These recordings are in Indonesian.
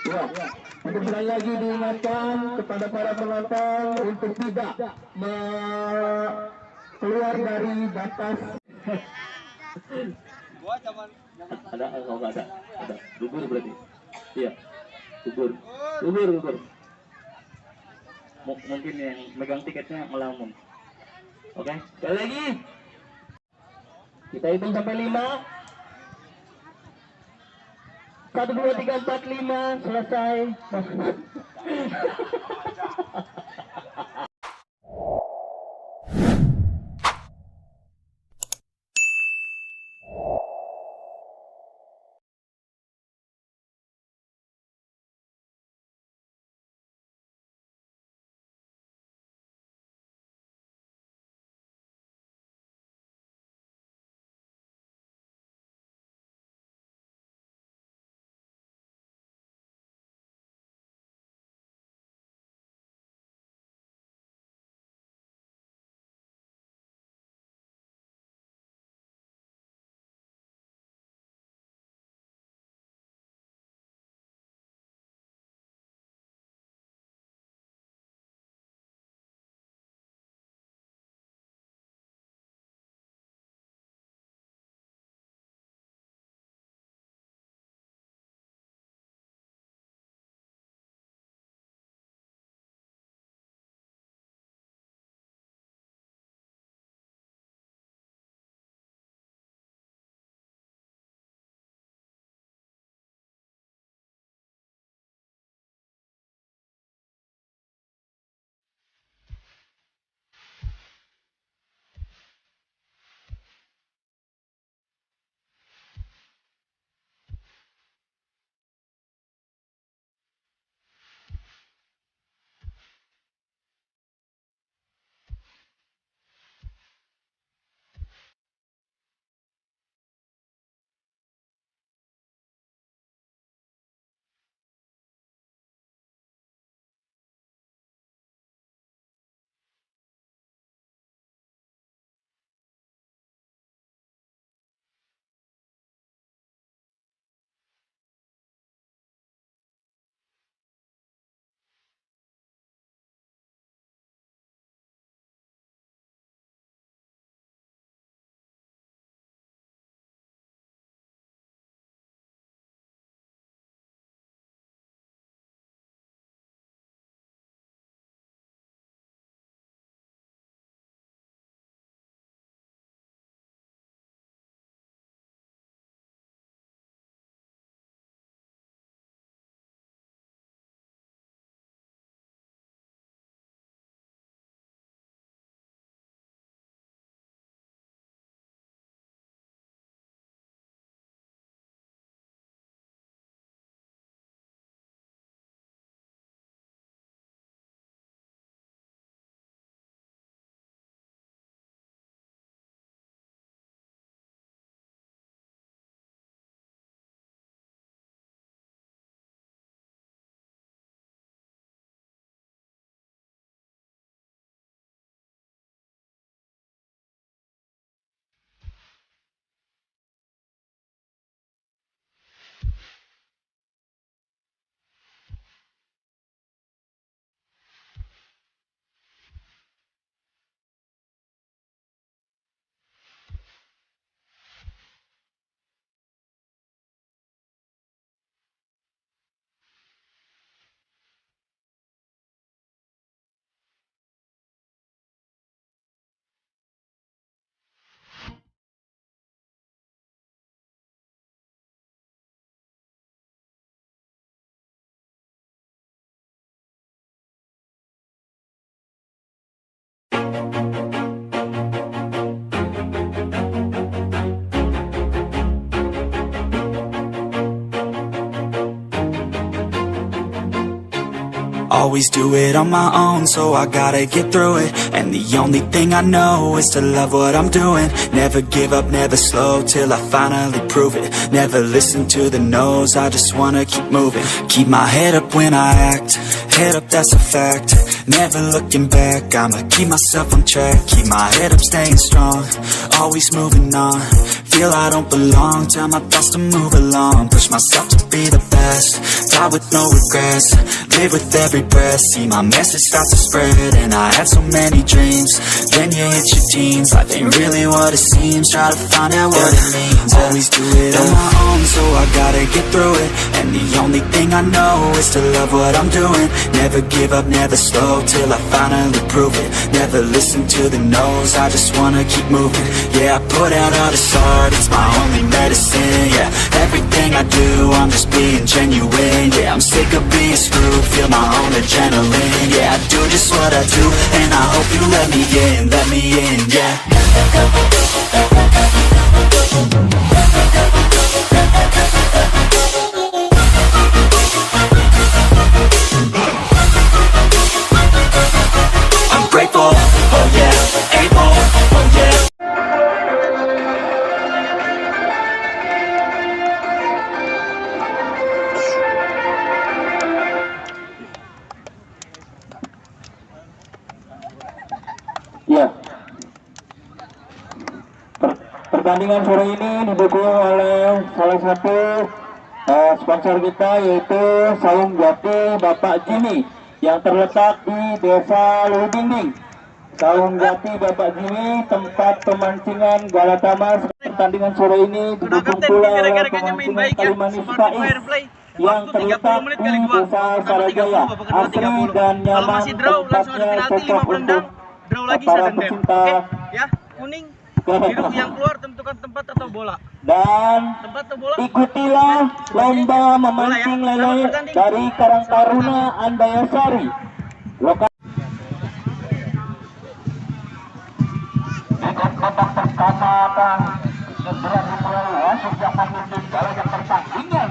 Ya, untuk sekali lagi diingatkan kepada para penonton untuk tidak keluar dari batas. Ada kalau nggak ada gugur berarti. Iya, gugur. Mungkin yang megang tiketnya melamun. Oke, sekali lagi. Kita hitung sampai 5. 1, 2, 3, 4, 5 selesai. Always do it on my own, so I gotta get through it. And the only thing I know is to love what I'm doing. Never give up, never slow, till I finally prove it. Never listen to the no's, I just wanna keep moving. Keep my head up when I act, head up, that's a fact. Never looking back, I'ma keep myself on track. Keep my head up, staying strong, always moving on. feel I don't belong. Tell my thoughts to move along. Push myself to be the best. Die with no regrets. Live with every breath. See my message start to spread. And I had so many dreams. Then you hit your teens. Life ain't really what it seems. Try to find out what it means. Always do it on my own, so I gotta get through it. And the only thing I know is to love what I'm doing. Never give up, never slow, till I finally prove it. Never listen to the no's, I just wanna keep moving. Yeah, I put out all this art, it's my only medicine. Yeah, everything I do, I'm just being genuine. Yeah, I'm sick of being screwed, feel my own adrenaline. Yeah, I do just what I do, and I hope you let me in, yeah. I'm grateful, oh yeah, able, oh yeah. Ya. Pertandingan sore ini didukung oleh salah satu sponsor kita, yaitu Saung Jati Bapak Jimmy yang terletak di Desa Luhudingding. Saung Jati Bapak Jimmy, tempat pemancingan Galatama. Pertandingan sore ini didukung pula oleh pemancingan Kalimanis Faiz yang terletak di Desa Sarajaya. Asri dan nyaman, tempatnya cocok untuk para pecinta ya, kuning biru yang keluar tentukan tempat atau bola. Dan Tempat atau bola? ikutilah lomba memancing lele dari Karang Taruna Andayasari. Dengan babak pertama dan segera dimulai langsung yang memimpin jalannya pertandingan.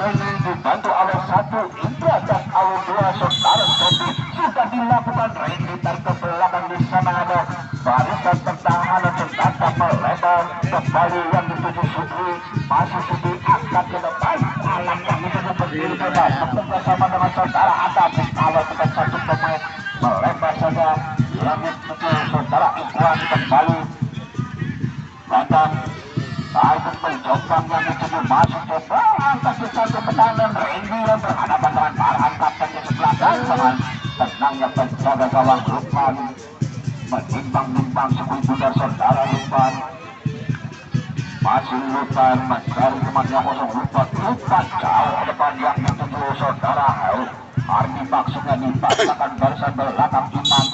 Ini dibantu oleh satu Indra dan oleh dua saudara Sobi. Sudah dilakukan ringitan ke belakang, di sana ada barisan pertahanan senjata melebar kembali yang dituju Sudri. Masih Sudri angkat ke depan, alam yang dituju berdiri bebas bersama dengan saudara Adam. Kalau bukan satu pemain melebar saja yang dituju saudara Ikhwan kembali. Datang Taikun mencoba yang dituju masuk coba angkat ke satu ke kanan. Randy yang berhadapan dengan Farhan kapten di sebelah kanan. Tenangnya penjaga gawang Lukman menimbang-nimbang sekui bundar saudara Lukman. Masih Lukman mencari temannya kosong. Lukman jauh ke depan yang dituju saudara Ardi maksudnya dipaksakan barisan belakang Iman.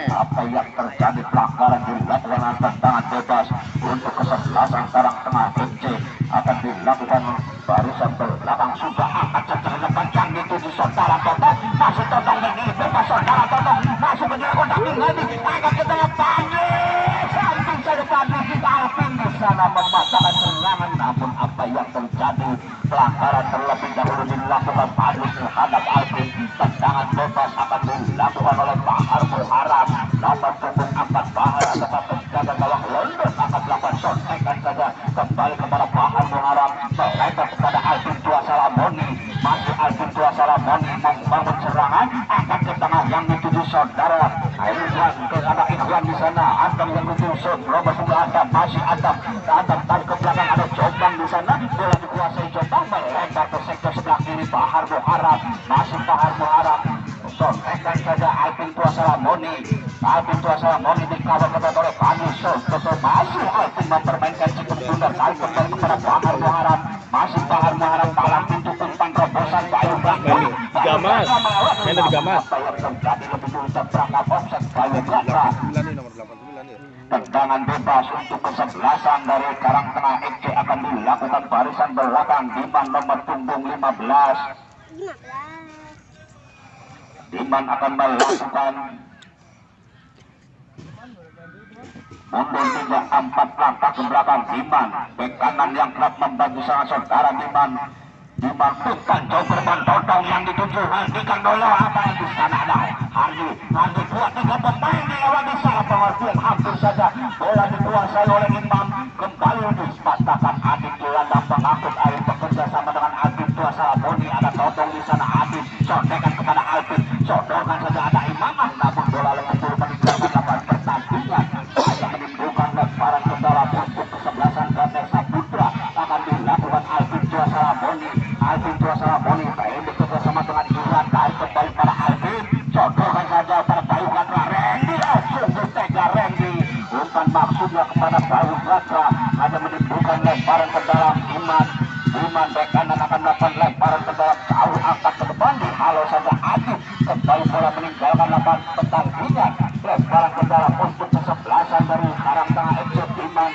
Apa yang terjadi, pelanggaran dilakukan tendangan bebas untuk kesebelasan Karang Tengah FC akan dilakukan barisan belakang. Sudah akan secara depan yang dituju saudara Totong. Masih Totong dan ini bebas saudara Totong. Masih menyerang Damin lagi. Akan ke tengah Panis. Samping saja Panis di Alvin di sana mematahkan serangan. Namun apa yang terjadi, pelanggaran terlebih dahulu dilakukan Panis terhadap Alvin. Tendangan bebas akan dilakukan oleh Bahar Muharram. Nomor punggung 4 Bahar atau penjaga gawang London akan melakukan sontekan saja kembali kepada Bahar Muharram. Mereka kepada Alvin Tua Salamoni. Masih Alvin Tua Salamoni membangun serangan akan ke tengah yang dituju saudara Ikhwan. Ke arah Ikhwan di sana. Adam yang dituju Robert sebelah Adam. Masih Adam. Adam tarik ke belakang, ada Jombang di sana. Bola dikuasai Jombang, melebar ke sektor sebelah kiri Bahar Muharram. Masih Bahar Muharram. Sontekan saja Alvin Tua Salamoni. Alvin Tua Salamoni dikawal kepada oleh Panis. Betul, masih Alvin mempermainkan cukup bundar. Tarik kembali kepada Bahar Muharram. Masih Bahar Muharram palang pintu umpan terobosan Bayu Bangka. Gamas. Main dari Gamas. Apa yang terjadi lebih dulu terperangkap offset Bayu Bangka. Tendangan bebas untuk kesebelasan dari Karang Tengah FC akan dilakukan barisan belakang Diman nomor punggung 15. Diman akan melakukan mundur 3-4 langkah ke belakang. Diman bek kanan yang kerap membantu sang saudara Diman. Diman bukan jauh berban Totong yang dituju. Hentikan dulu apa yang di sana ada Hardi kuat dengan pemain di awal di sana. Pengertian hampir saja bola dikuasai oleh Imam. Kembali dipatahkan Adit gelandang pengangkut air bekerja sama dengan Adit Tua Salamoni. Ada Totong di sana. Adit sontekan kepada Alvin. Sodorkan saja ada Imamah. Namun bola lewat dulu meninggalkan lapangan pertandingan. Hanya menimbulkan lemparan ke dalam untuk kesebelasan Ganes melakukan lemparan ke dalam Iman. Iman bek kanan akan melakukan lemparan ke dalam jauh angkat ke depan di halo saja Adit kembali bola meninggalkan lapangan pertandingan. Lemparan ke dalam untuk kesebelasan dari Karang Tengah FC Iman.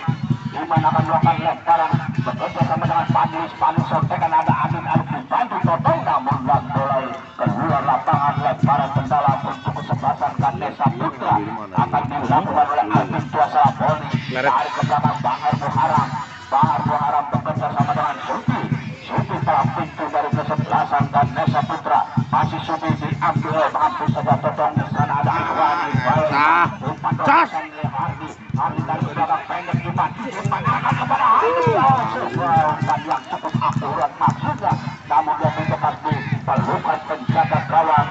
Iman akan melakukan lemparan bekerja sama dengan Padis sontekan ada Adit dibantu Totong namun bola keluar lapangan. Lemparan ke dalam untuk kesebelasan Ganesha Putra akan dilakukan oleh Alvin Tuasa Boni. Tarik ke belakang Bahar Muharam bekerja sama dengan Subi telah pintu dari kesebelasan Ganesha Putra. Masih Subi diambil oleh hampir saja Totong. Di sana ada Ikhwani Hardi dari belakang pendek Iman akan kepada Hardi. Umpan yang cukup akurat maksudnya, namun dia mencetak di pelukan penjaga gawang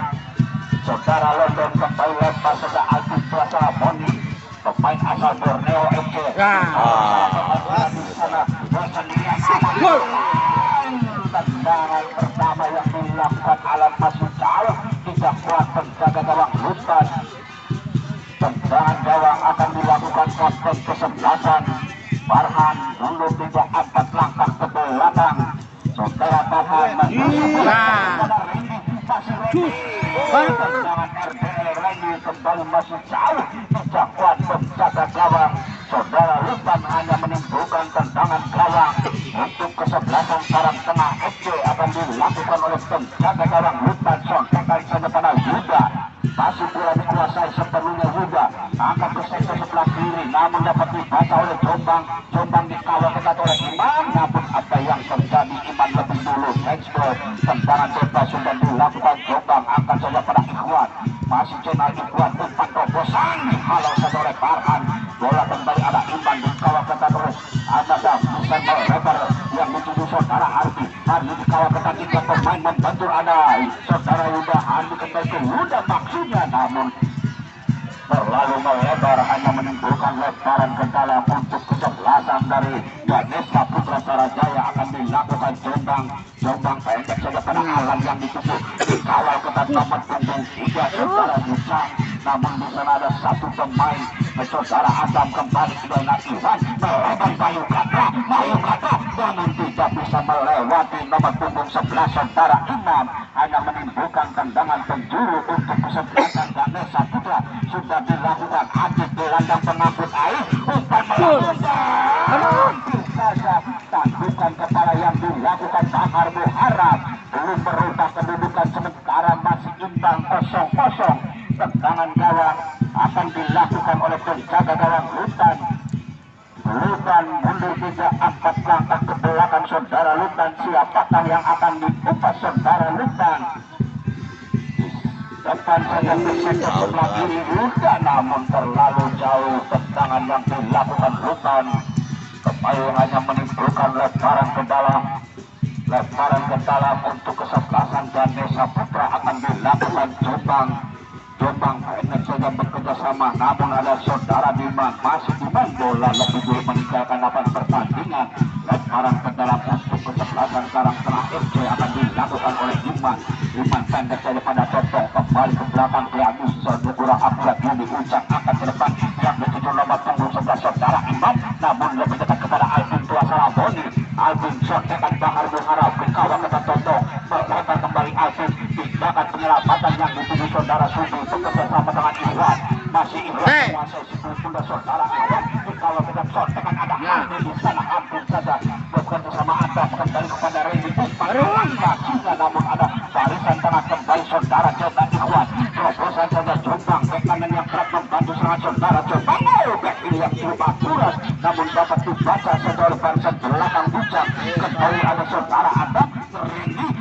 saudara London. Kembali lempar saja Alvin Tuasa Boni, pemain asal Borneo FC. Tendangan pertama yang dilakukan Alam masuk jauh, tidak kuat penjaga gawang Lutan. Tendangan gawang akan dilakukan kapten kesebelasan Farhan mundur 3-4 langkah ke belakang. Saudara Farhan tendangan RBL Randy kembali masih jauh, tidak kuat penjaga gawang. Saudara Lutan hanya menimbulkan tendangan gawang untuk kesebelasan Karang Tengah FC akan dilakukan oleh penjaga gawang Lutan. Sontekan saja pada Yuda, masih bola dikuasai sepenuhnya Yuda, angkat ke sektor sebelah kiri namun dapat dibaca oleh Jombang dikawal ketat oleh Iman, namun apa yang terjadi Iman lebih dulu explore. Tendangan bebas sudah dilakukan Jombang, angkat saja pada Ikhwan, masih channel Ikhwan, umpan terobosan dihalau saja oleh Farhan. Bola kembali ada Iman dikawal ketat terus, ada bukan lebar yang menuju saudara Hardi dikawal ketat, tiga pemain membantu ada saudara Yuda. Hardi kembali ke Yuda maksudnya, namun terlalu melebar hanya menimbulkan lebaran ke dalam untuk kesebelasan dari Ganesha Putra Sarajaya. Akan dilakukan Jombang pendek saja pada Alam yang dituju dikawal ketat nomor punggung 3 saudara Bucang, namun di sana ada satu pemain saudara Adam kembali ke Iwan melebar Bayu Katra namun tidak bisa melewati nomor punggung 11 saudara Imam, hanya menimbulkan tendangan penjuru untuk kesebelasan Ganesha Putra. Sudah dilakukan Adit gelandang pengangkut air, umpan melakukan saja tandukan kepala yang dilakukan Bahar Muharam. Belum merubah kedudukan sementara masih imbang 0-0. Tendangan gawang akan dilakukan oleh penjaga gawang Lutan mundur 3-4 langkah ke belakang saudara Lutan. Siapakah yang akan dikupas saudara Lutan? Depan saja ke sektor sebelah kiri Yuda, namun terlalu jauh tendangan yang dilakukan Lutan. Kembali hanya menimbulkan lemparan ke dalam untuk kesebelasan Ganesha Putra akan dilakukan Jombang pendek saja bekerja sama, namun ada saudara Diman, masih Diman bola lebih dulu meninggalkan lapangan pertandingan. Lemparan ke dalam untuk kesebelasan Karang Tengah FC akan dilakukan oleh Diman pendek saja pada Totong, kembali ke belakang ke Agus kurang akurat di ucap akan ke depan yang dituju nomor punggung 11 saudara Iman, namun lebih dekat kepada Alvin Tuasa Boni. Alvin sontekan Bahar Muharam dikawal ketat Totong, melebar kembali Alvin tindakan penyelamatan yang dituju saudara Subi bekerja sama dengan Ikhwan, masih Ikhwan menguasai sepuluh bunda saudara Ikhwan dikawal ketat sontekan ada Hardi di sana hampir saja bekerja sama Adam kembali kepada Reni umpan juga, namun ada barisan tengah kembali saudara Jombang Ikhwan, terobosan saja Jombang bek kanan yang kerap membantu serangan saudara Jombang, bek ini yang cukup akurat namun dapat dibaca saja oleh barisan belakang Bujang. Kembali ada saudara Adam,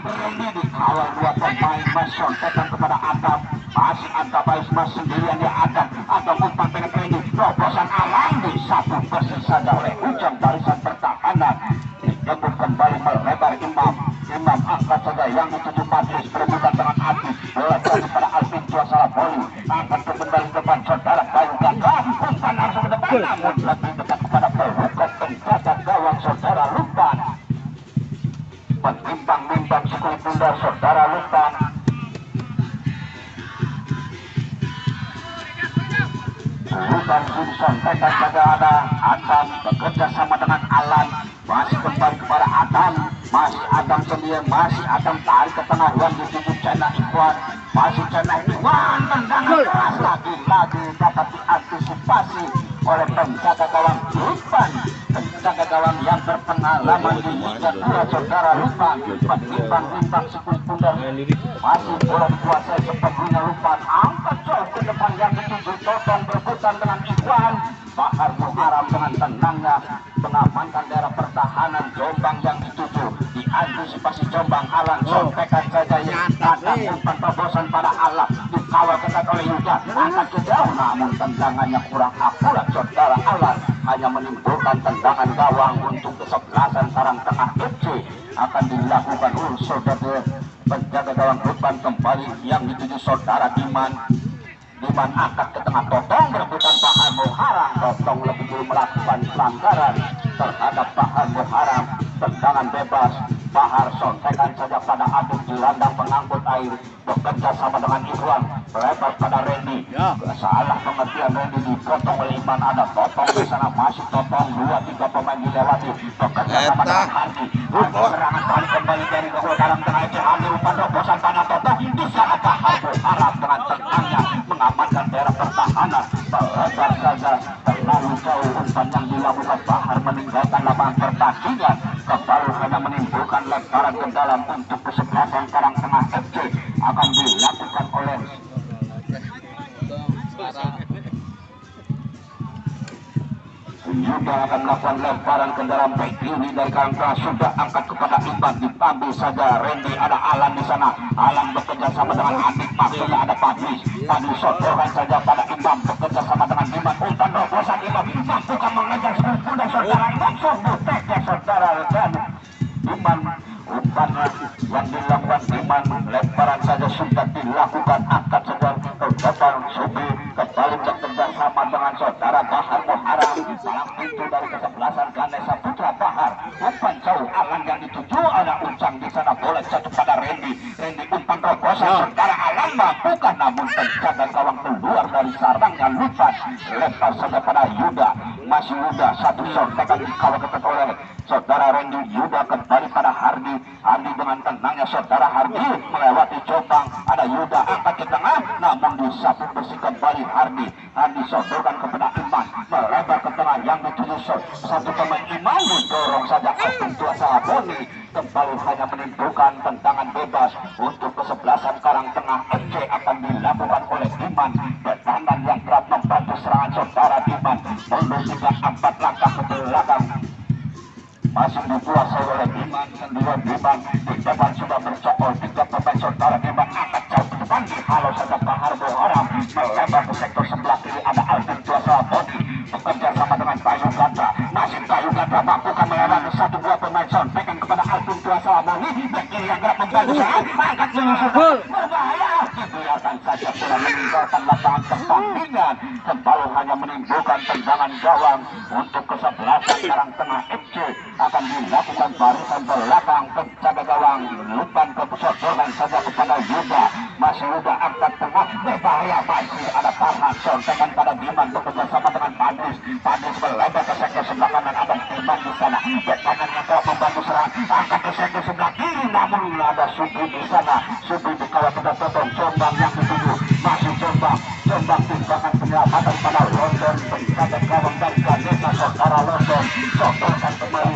Reni dikawal dua pemain, sontekan kepada Adam, masih ada Baismas sendirian ya Adam umpan pendek Reni, terobosan Alam di satu persis saja oleh Ujang barisan pertahanan. Dijemput kembali melebar Imam angkat saja yang dituju Padis berebutan dengan Adit, bola jatuh pada Alvin Tuasa Boli, angkat ke kembali depan saudara Bayu Gagah, umpan langsung ke depan namun lebih dekat kepada pelukan penjaga gawang saudara Lutan. Menimbang-nimbang sekali bunda saudara Lutan. Lutan Simpson tekan saja ada Adam bekerja sama dengan Alan, masih kembali kepada Adam, masih Adam sendiri, masih Adam tarik ke tengah yang dituju China Ikhwan, masih China Ikhwan, tendangan keras lagi dapat diantisipasi oleh penjaga gawang Lutman, penjaga gawang yang berpengalaman di Liga 2 saudara Lutman, menimbang-nimbang sikul pundar, masih bola dikuasai sepenuhnya Lutman, angkat jauh ke depan yang dituju Totong berebutan dengan Ikhwan, Bahar Muharram dengan tenangnya mengamankan daerah pertahanan Jombang yang dituju, diantisipasi Jombang, Alan sampaikan saja yang datang umpan terobosan pada Alam, dikawal ketat oleh Yuda, angkat ke jauh namun tendangannya kurang akurat saudara Alan, hanya menimbulkan tendangan gawang untuk kesebelasan sarang tengah FC. Akan dilakukan saudara penjaga gawang Lutman kembali yang dituju saudara Diman angkat ke tengah, Totong berebutan Bahar Muharram, Totong lebih dulu melakukan pelanggaran terhadap Bahar Muharram, tendangan bebas, Bahar sontekan saja pada Aduk di landang pengangkut air, bekerja sama dengan Ikhwan, lebar pada Randy, salah pengertian Randy dipotong oleh Iman, ada Totong di sana, masih Totong 2-3 pemain dilewati, bekerja sama dengan Hardy, serangan balik kembali dari gol dalam tengah FC, Hardy umpan terobosan pada Totong, di sana Bahar Muharram dengan tenangnya mengamankan daerah pertahanan, melebar saja terlalu jauh umpan yang dilakukan Bahar meninggalkan lapangan pertandingan, kembali hanya menimbulkan lemparan ke dalam untuk kesebelasan Karang Tengah FC. Akan dilakukan oleh Yuda, akan melakukan lemparan ke dalam back ini dari Karang Tengah, sudah angkat kepada Iman, diambil saja Randy, ada Alan di sana, Alan bekerja sama dengan Adik, maksudnya ada Padlis sodorkan saja pada Imam, bekerja sama dengan Iman, umpan terobosan Imam, mampukan mengejar sudah saudara Imam, sungguh tega saudara, dan Iman umpan yang dilakukan Iman, lemparan saja sudah dilakukan, angkat saja ke depan, Subi kembali bekerja sama dengan saudara Bahar Muharram, dalam pintu dari kesebelasan Ganesha Putra Bahar, umpan jauh Alan yang dituju, ada Ucang di sana, bola jatuh pada Randy umpan terobosan, saudara Alan mampukan, namun penjaga gawang keluar dari sarangnya Lutman, lempar saja pada Yuda, masih Yuda, satu sontekan dikawal ketat oleh saudara Randy, Yuda kembali pada Hardy dengan tenangnya saudara Hardy melewati Jombang, ada Yuda angkat ke tengah, namun disapu bersih kembali Hardy sodorkan kepada Iman, melebar ke tengah yang dituju satu pemain Iman, didorong saja Alvin Tuasa Boni, kembali hanya menimbulkan tendangan bebas untuk kesebelasan Karang Tengah FC. Akan dilakukan oleh Iman, pertahanan yang kerap membantu serangan saudara Iman, mundur 3-4 langkah ke belakang, masih dikuasai oleh Iman sendirian. Iman di depan sudah bercokol 3 pemain saudara Iman, angkat jauh ke depan, dihalau saja Bahar Muharram, melebar ke sektor sebelah kiri, ada Alvin Tuasa Boni bekerja sama dengan Bayu Gatra, masih Bayu Gatra mampukan melewati 1-2 pemain sontekan kepada Alvin Tuasa Boni, back kiri yang kerap membantu serangan, angkat menyusul berbahaya, dibiarkan saja bola meninggalkan lapangan pertandingan, kembali hanya menimbulkan tendangan gawang untuk kesebelasan Karang Tengah FC. Akan dilakukan barisan belakang, penjaga gawang Lutman kesodorkan saja kepada Yuda, masih Yuda angkat tengah, berbahaya, masih ada Farhan sontekan pada Diman, bekerja sama dengan Padlis melebar ke sektor sebelah kanan, ada Diman di sana, back kanan yang telah membantu serangan, angkat ke sektor sebelah kiri, namun ada Subi di sana, Subi dikawal kepada Totong, Jombang yang dituju, masih Jombang tindakan penyelamatan pada London, penjaga gawang dari Ganesha saudara London, sodorkan kembali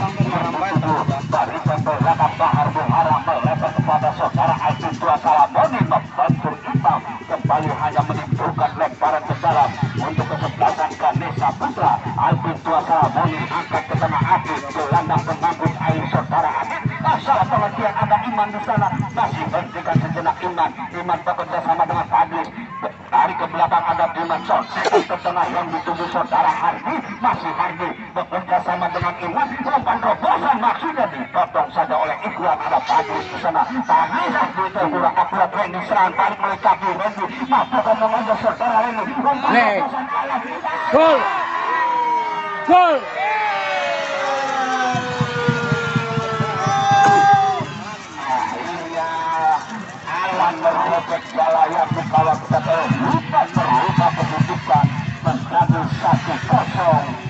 barisan belakang Bahar Muharram, melebar kepada saudara Alvin Tuasa Boni, membantu Imam, kembali hanya menimbulkan lemparan ke dalam untuk kesebelasan Ganesha Putra. Alvin Tuasa Boni angkat ke tengah, Adit gelandang pengangkut air saudara Adit, salah pengertian ada Iman di sana, masih hentikan sejenak Iman bekerja sama dengan Padlis, dari ke belakang ada Dimension, ke tengah yang dituju saudara Hardy, masih Hardy bekerja sama dengan Iman, umpan terobosan maksudnya dipotong saja oleh Ikhwan, ada Padlis di sana, Padlis itu kurang akurat, Randy serangan balik oleh kaki Randy, mampukan mengejar saudara Randy, umpan terobosan Alan, gol. Alan merobek jala yang dikawal kepada Lutman, merubah kedudukan menjadi 1-0.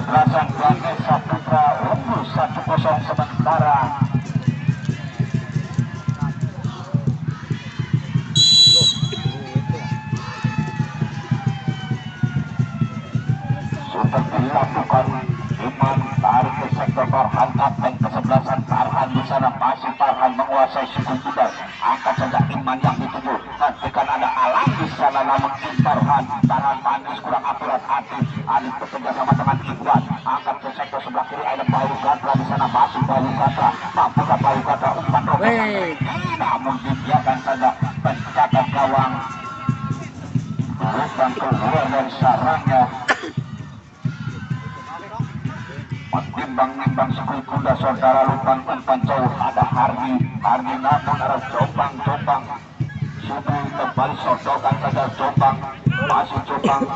kesebelasan Ganesha Putra unggul 1-0 sementara. Sudah dilakukan Iman tarik ke sektor Farhan, kapten kesebelasan Farhan di sana masih Farhan menguasai suku kuda. Angkat saja Iman yang dituju. Nantikan ada Alam di sana namun Farhan tangan manis kurang akurat. Adit bekerja sama dengan Ikhwan. Angkat ke sektor sebelah kiri ada Bayu Gatra di sana masih Bayu Gatra. Mampukah Bayu Gatra umpan robohan? Namun dibiarkan saja penjaga gawang. Bukan keluar dari sarangnya. Menimbang-nimbang sekali kuda saudara lubang umpan jauh ada Hardi namun arah Jombang Subri kembali sodokan saja Jombang masih Jombang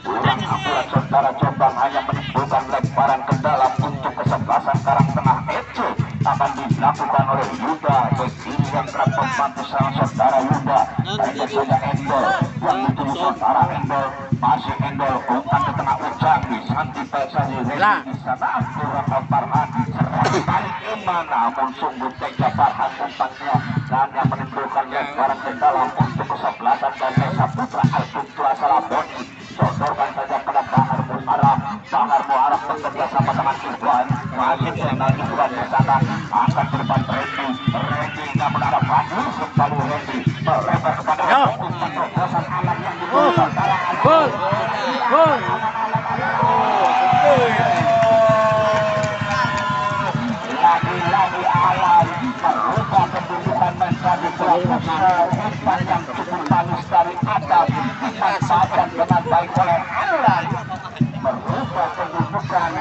kurang akurat saudara Jombang hanya menimbulkan lemparan ke dalam untuk kesebelasan Karang Tengah FC akan dilakukan oleh Yuda kiri yang kerap membantu sang saudara Yuda hanya saja Endol yang dituju saudara Endol masih Endol umpan ke tengah Ujang di Santi Pesani di sana kurang Farhan serang balik Iman namun sungguh tega Farhan umpannya dan yang menimbulkan lemparan ke dalam untuk kesebelasan Ganesha Putra Al-Putra Salaboni sodorkan saja pada Bahar Muharram bekerja sama dengan Ikhwan masih dengan Ikhwan di sana angkat ke depan Randy namun ada Fadli kembali Randy melebar kepada umpan terobosan Alam yang dituju Gol. Lagi-lagi Alam merubah kedudukan menjadi umpan yang cukup manis dari atas dimanfaatkan dengan baik oleh Alam merubah kedudukan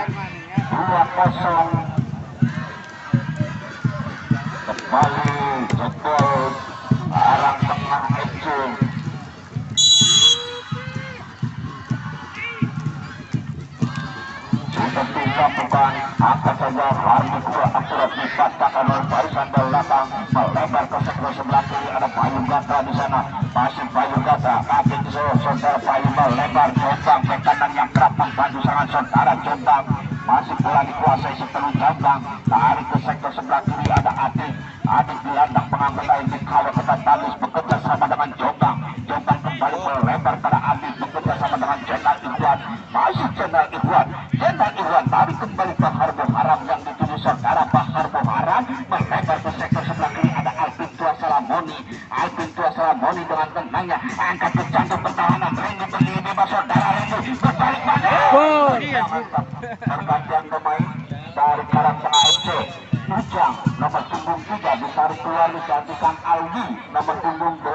2-0 kembali jebol Karang Tengah FC. Sudah dilakukan angkat saja Hardi kurang akurat dipatahkan oleh barisan belakang melebar ke sektor sebelah kiri ada Bayu Gatra di sana masih Bayu Gatra kaki di saudara Bayu melebar Jombang ke kanan yang kerap membantu serangan saudara Jombang masih bola dikuasai sepenuh Jombang tarik ke sektor sebelah kiri ada Adik gelandang pengangkat air kalau kita Talis bekerja sama dengan Jombang kembali melebar pada Adik bekerja sama dengan Jenderal Ikhwan masih Jenderal Ikhwan tarik kembali Bahar Muharram yang dituju saudara Bahar Muharram melebar ke sektor sebelah kiri ada Alvin Tua Salamoni dengan tenangnya angkat ke jantung pertahanan Randy berdiri bebas saudara Randy berbalik pada pergantian pemain dari Karang Tengah FC Ujang nomor punggung 3 ditarik keluar digantikan Aldi nomor punggung 8.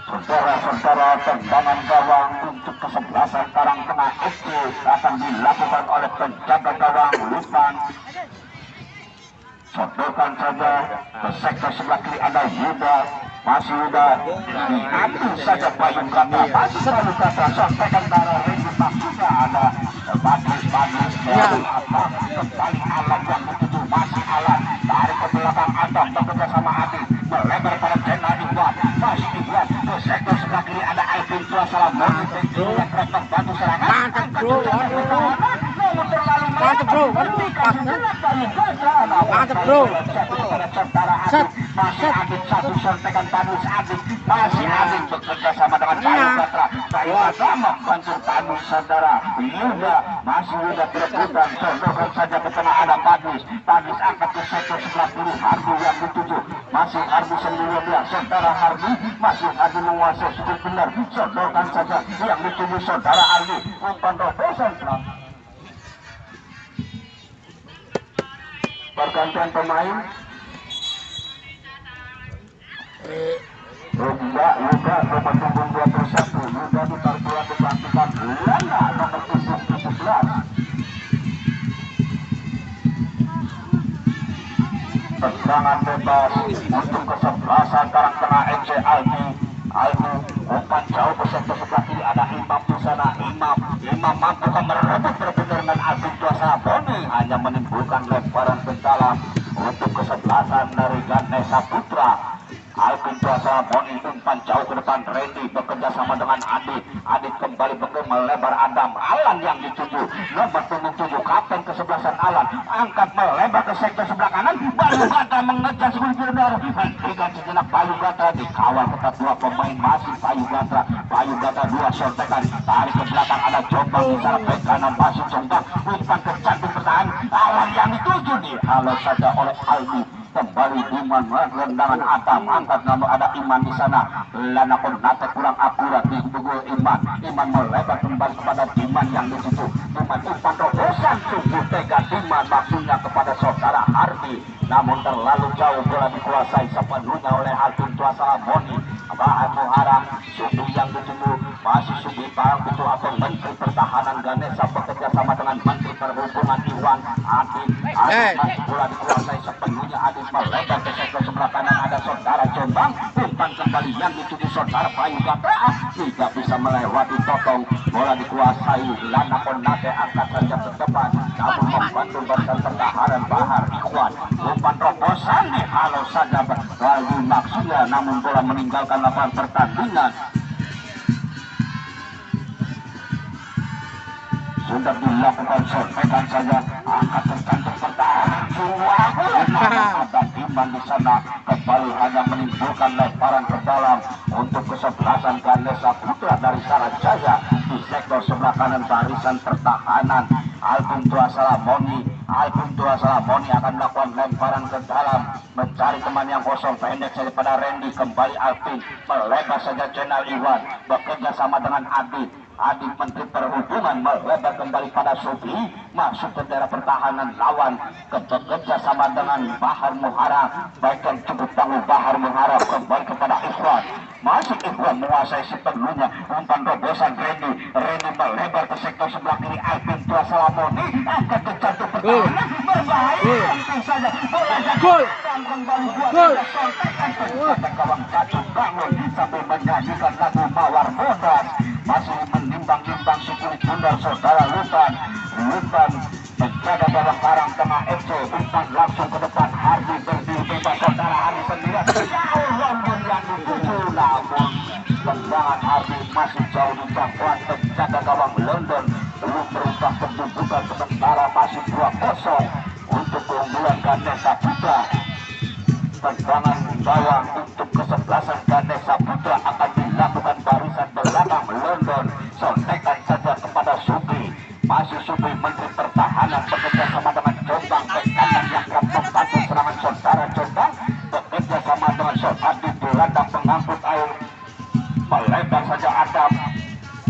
Saudara-saudara tendangan gawang untuk kesebelasan Karang Tengah FC akan dilakukan oleh penjaga gawang Lutman. Sodorkan saja ke sektor sebelah kiri ada Yuda masih Yuda diambil saja Bayu Gatra masih Bayu Gatra sampaikan darah Randy maksudnya ada Badus kembali Alam yang dituju masih Alam tarik ke belakang Adam bekerja sama Adi melebar pada Jenderal Ikhwan masih Ikhwan ke sektor sebelah kiri ada Alvin Tua Salamoni yang kerap membantu serangan mantap bro masih Adit satu sontekan Tanus Adit masih Adit bekerja sama dengan Bayu Gatra membantu Tanus saudara Yuda masih Yuda berebutan sodorkan saja ke tengah ada Padis angkat ke sektor sebelah kiri Hardi yang dituju masih Hardi sendiri dia saudara Hardi masih Hardi menguasai cukup benar sodorkan saja yang dituju saudara Aldi umpan robosan pergantian pemain Yuda nomor punggung 21 Yuda ditarik keluar digantikan Lana nomor punggung 17 tendangan bebas untuk kesebelasan Karang Tengah FC Aldi umpan jauh ke sektor sebelah kiri ada Imam di sana Imam mampu merebut dengan Alvin Tua Salamoni hanya menimbulkan lemparan ke dalam untuk kesebelasan dari Ganesha Putra Alvin Tuasa Boni umpan jauh ke depan. Randy bekerja sama dengan Adit. Adit kembali bekerja melebar. Adam Alan yang dituju nomor 7 kapten kesebelasan Alan angkat melebar ke sektor sebelah kanan. Bayu Gatra mengejar sekuntir. Hentikan sejenak Bayu Gatra, dikawal ketat dua pemain masih Bayu Gatra. Bayu Gatra dua sontekan tarik ke belakang, ada Jombang di sana bek kanan masih Jombang umpan ke jantung bertahan. Alan yang dituju dihalau saja oleh Aldi. Kembali Iman rendangan Adam angkat nomor, ada Iman di sana. Lana Konate kurang akurat di tubuh Iman. Iman melebar kembali kepada Iman yang di situ. Iman umpan terobosan sungguh tega Iman maksudnya kepada saudara Hardi. Namun terlalu jauh bola dikuasai sepenuhnya oleh Alvin Tuasa Boni. Bahan Muharram Subi yang dituju masih Subi Parang itu atau Menteri Pertahanan Ganesha bekerja sama dengan Menteri Perhubungan Iwan Adit. Masih bola dikuasai sepenuhnya. Adit melebar ke sektor sebelah kanan, ada saudara Jombang umpan kembali yang dituju saudara Bayu Gatra tidak bisa melewati Totong. Bola dikuasai Lana Konate angkat saja ke depan namun membantu barisan pertahanan Bahar Ikhwan. Umpan terobosan dihalau saja Bayu maksudnya namun bola meninggalkan lapangan pertandingan. Sudah dilakukan sobekan saja angkat tercantum pertahanan semua. Ada Iman di sana kembali hanya menimbulkan lemparan ke dalam untuk kesebelasan Ganesha Putra dari Sarajaya di sektor sebelah kanan barisan pertahanan. Alvin Tuasa Boni akan melakukan lemparan ke dalam mencari teman yang kosong, pendek saja pada Randy. Kembali Alvin melebar saja Jenal Iwan bekerja sama dengan Adit. Adit Menteri Perhubungan melebar kembali pada Subi masuk ke daerah pertahanan lawan bekerja sama dengan Bahar Muharram. Baikkan cukup tangguh Bahar Muharram kembali kepada Ikhwan. Masuk Ikhwan menguasai sepenuhnya umpan terobosan Randy melebar ke sektor sebelah kiri. Alvin Tuasa Boni angkat ke jantung pertahanan berbahaya saja bola kembali buat sontekan ke gawang jatuh bangun sambil menyanyikan lagu Mawar Bondas. Masih menimbang-nimbang si kulit bundar saudara Lutan menjaga gawang Karang Tengah FC. Umpan langsung ke depan Hardi berdiri bebas saudara Hardi sendirian jauh London yang dituju namun tendangan Hardi masih jauh di jangkauan penjaga gawang London. Belum berubah kedudukan sementara masih 2-0 untuk keunggulan Ganesha Putra. Tendangan gawang untuk kesebelasan Ganesha Putra akan dilakukan barisan belakang London. Sontekan saja kepada Subi. Masih Subi Menteri Pertahanan bekerja sama dengan Jombang bek kanan yang kerap membantu serangan saudara Jombang bekerja sama dengan Adit gelandang pengangkut air. Melebar saja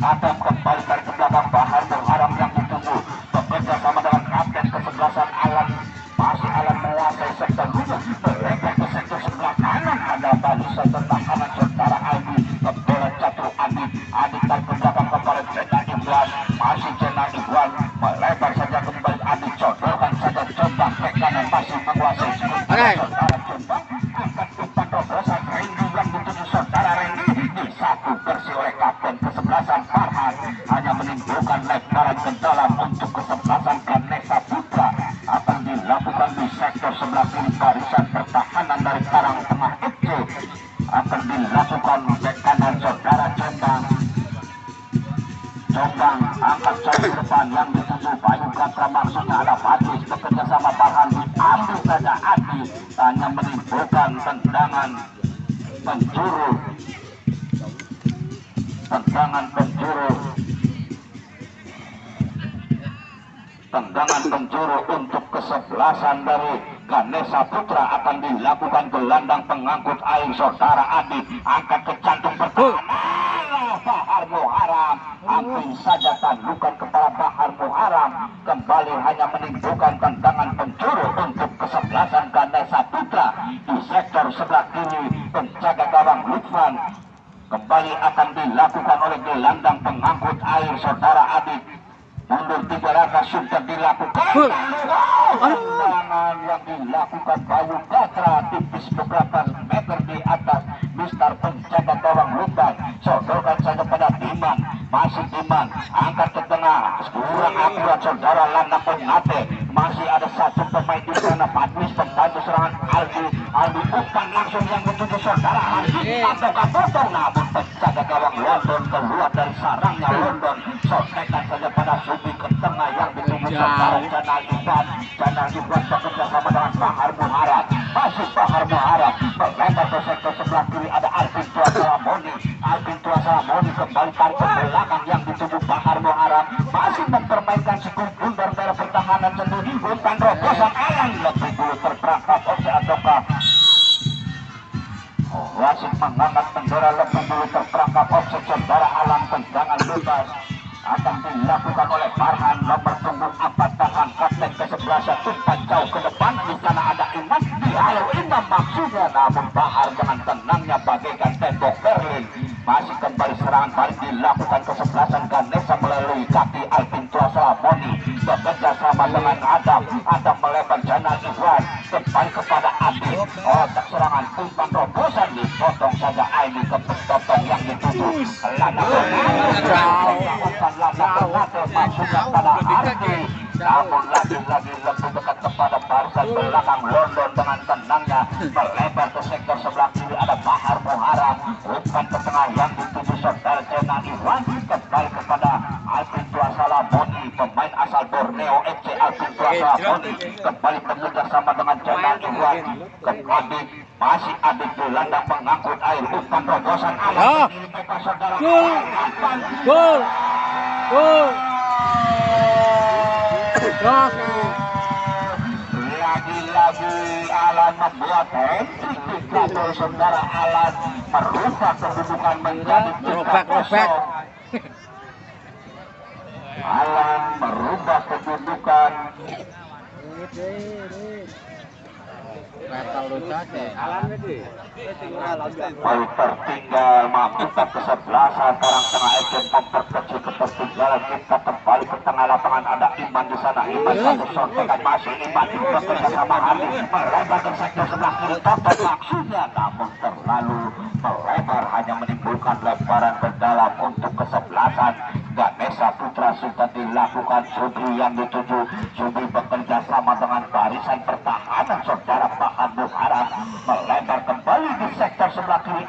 Adam kembali dari ke belakang Bahar Muharram yang ditunggu bekerja sama dengan kapten kesebelasan Alan. Masih Alan menguasai sektor dulu melebar ke sektor sebelah kanan, ada barisan pertahanan saudara Aldi. Bola jatuh Adit dari ke belakang kepada Jenal Ikhwan. Masih Jenal Ikhwan melebar saja kembali Adit sodorkan saja Jombang bek kanan masih menguasai saudara Jombang angkat umpan terobosan Randy yang dituju saudara Randy disapu bersih oleh kapten kesebelasan Farhan hanya menimbulkan lemparan ke dalam untuk kesebelasan Ganesha Putra. Akan dilakukan di sektor sebelah kiri barisan pertahanan dari Karang Tengah FC. Akan dilakukan bek kanan saudara Jombang angkat jauh ke depan yang dituju Bayu Gatra maksudnya ada Fadis bekerja sama Farhan diambil saja Adit hanya menimbulkan tendangan penjuru untuk kesebelasan dari Ganesha Putra. Akan dilakukan gelandang pengangkut air saudara Adit angkat ke jantung pertahanan Bahar Muharram hampir saja tandukan kepala Bahar Muharram kembali hanya menimbulkan tendangan penjuru untuk kesebelasan Ganesha Putra di sektor sebelah kiri. Penjaga gawang Lutfan kembali akan dilakukan oleh gelandang pengangkut air saudara Adit. Mundur 3 langkah sudah dilakukan. Tendangan yang dilakukan Bayu Gatra tipis beberapa meter di atas Mister penjaga gawang Lutfan. Sodorkan saja pada Iman. Masih Iman angkat ke tengah kurang akurat saudara Lana Konate. Masih ada satu pemain di sana Padmis pembantu serangan Aldi umpan langsung langsung yang dituju saudara Hardi ataukah potong, namun penjaga gawang London keluar dari sarangnya London, sotekan saja pada Subi ke tengah yang dituju saudara Janal Iban bekerja sama dengan Bahar Muharram, masih Bahar Muharram melebar ke sektor sebelah kiri, ada Alvin Tuasalamoni kembali tarik ke belakang yang dituju Bahar Muharram, masih mempermainkan si bundar dari pertahanan sendiri. Umpan robosan Alan lebih dulu terperangkap oleh ataukah wasit mengangkat bendera lebih dulu terperangkap oleh saudara Alan. Tendangan bebas akan dilakukan oleh Farhan nomor punggung 4 tahan kapten ke-11, umpan jauh ke depan, di sana ada Iman, dihalau Imam maksudnya, namun Bahar dengan tenangnya bagaikan tembok Berlin. Masih kembali serangan balik dilakukan ke-11 Ganesha melalui kaki Alvin Tuasalamoni bekerja sama dengan Adam melebar Janal Iwan kembali kepada Adi, otak serangan umpan robosan dipotong saja Aini ke petotong yang dituju masukkan pada Ardi, namun lagi-lagi lebih dekat kepada barisan belakang London dengan tenangnya melebar ke sektor sebelah kiri, ada Bahar Muharram, umpan ke tengah yang dituju saudara Janal Iwan kembali kepada Alvin Tuasalamoni, pemain asal Borneo FC. Alvin Tuasalamoni kembali bekerja sama dengan Janal Iwan ke Adik, masih Adik gelandang mengangkut air, umpan robosan Alan saudara Gol. Lagi-lagi Alan membuat hat-trick di saudara Alan merubah kedudukan menjadi 3-0. Alan merubah kedudukan baik tertinggal mampukah kesebelasan Karang Tengah FC memperkecil ketertinggalan. Kita kembali ke tengah lapangan, ada Iman di sana. Iman satu sontekan masih Iman bekerja sama Hardi melebar ke sektor sebelah kiri, total maksudnya, namun terlalu melebar hanya menimbulkan lebaran ke dalam untuk kesebelasan Ganesha Putra. Sudah dilakukan Subri yang dituju, Subri bekerja sama dengan barisan pertahanan saudara Bahar Muharram melebar kembali di sektor sebelah kiri.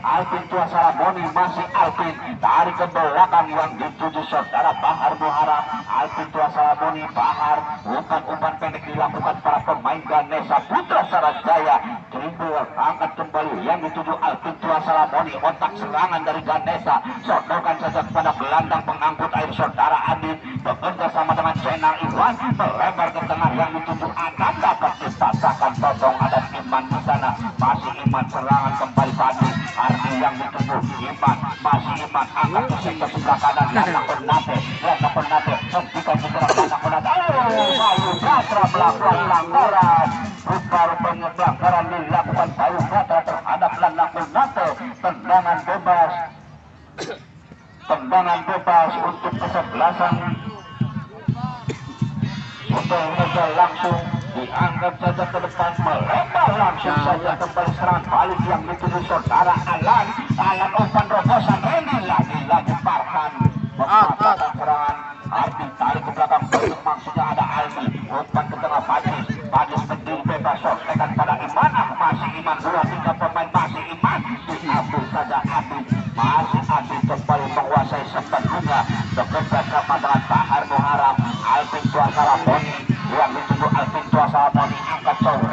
Alvin Tuasalamoni masih Alvin tarik ke belakang yang dituju saudara Bahar Muharram. Alvin Tuasalamoni Bahar, umpan pendek dilakukan para pemain Ganesha Putra Sarajaya, dribble angkat kembali yang dituju Alvin Tuasalamoni, otak serangan dari Ganesha sodorkan saja kepada gelandang pengangkut air saudara Adit bekerja sama dengan Janal Iwan melebar ke tengah yang dituju Adam, dapat dipasahkan potong, ada Iman di sana, masih Iman serangan kembali Fadi Ardi yang dituju Iman, masih Iman angkat ke sektor sebelah kanan, Lana Konate hentikan segera Lana Konate, Bayu Gatra melakukan pelanggaran, rupanya pelanggaran dilakukan Bayu Gatra terhadap Lana Konate. Tendangan bebas untuk kesebelasan untuk mengejar langsung dianggap saja ke depan, melebar langsung saja kembali serangan balik yang dituju saudara Alan umpan robosan Reni, lagi-lagi Farhan mematahkan serangan. Ardi tarik ke belakang, maksudnya ada Almi, umpan ke tengah Padis berdiri bebas, sotekan pada Iman, masih Iman, 2-3 pemain masih Iman, diambil saja Adi, masih Adi kembali menguasai sepenuhnya bekerja sama dengan Bahar Muharram. Alvin Tuasalamoni yang dituju Alvin Tuasalamoni angkat jauh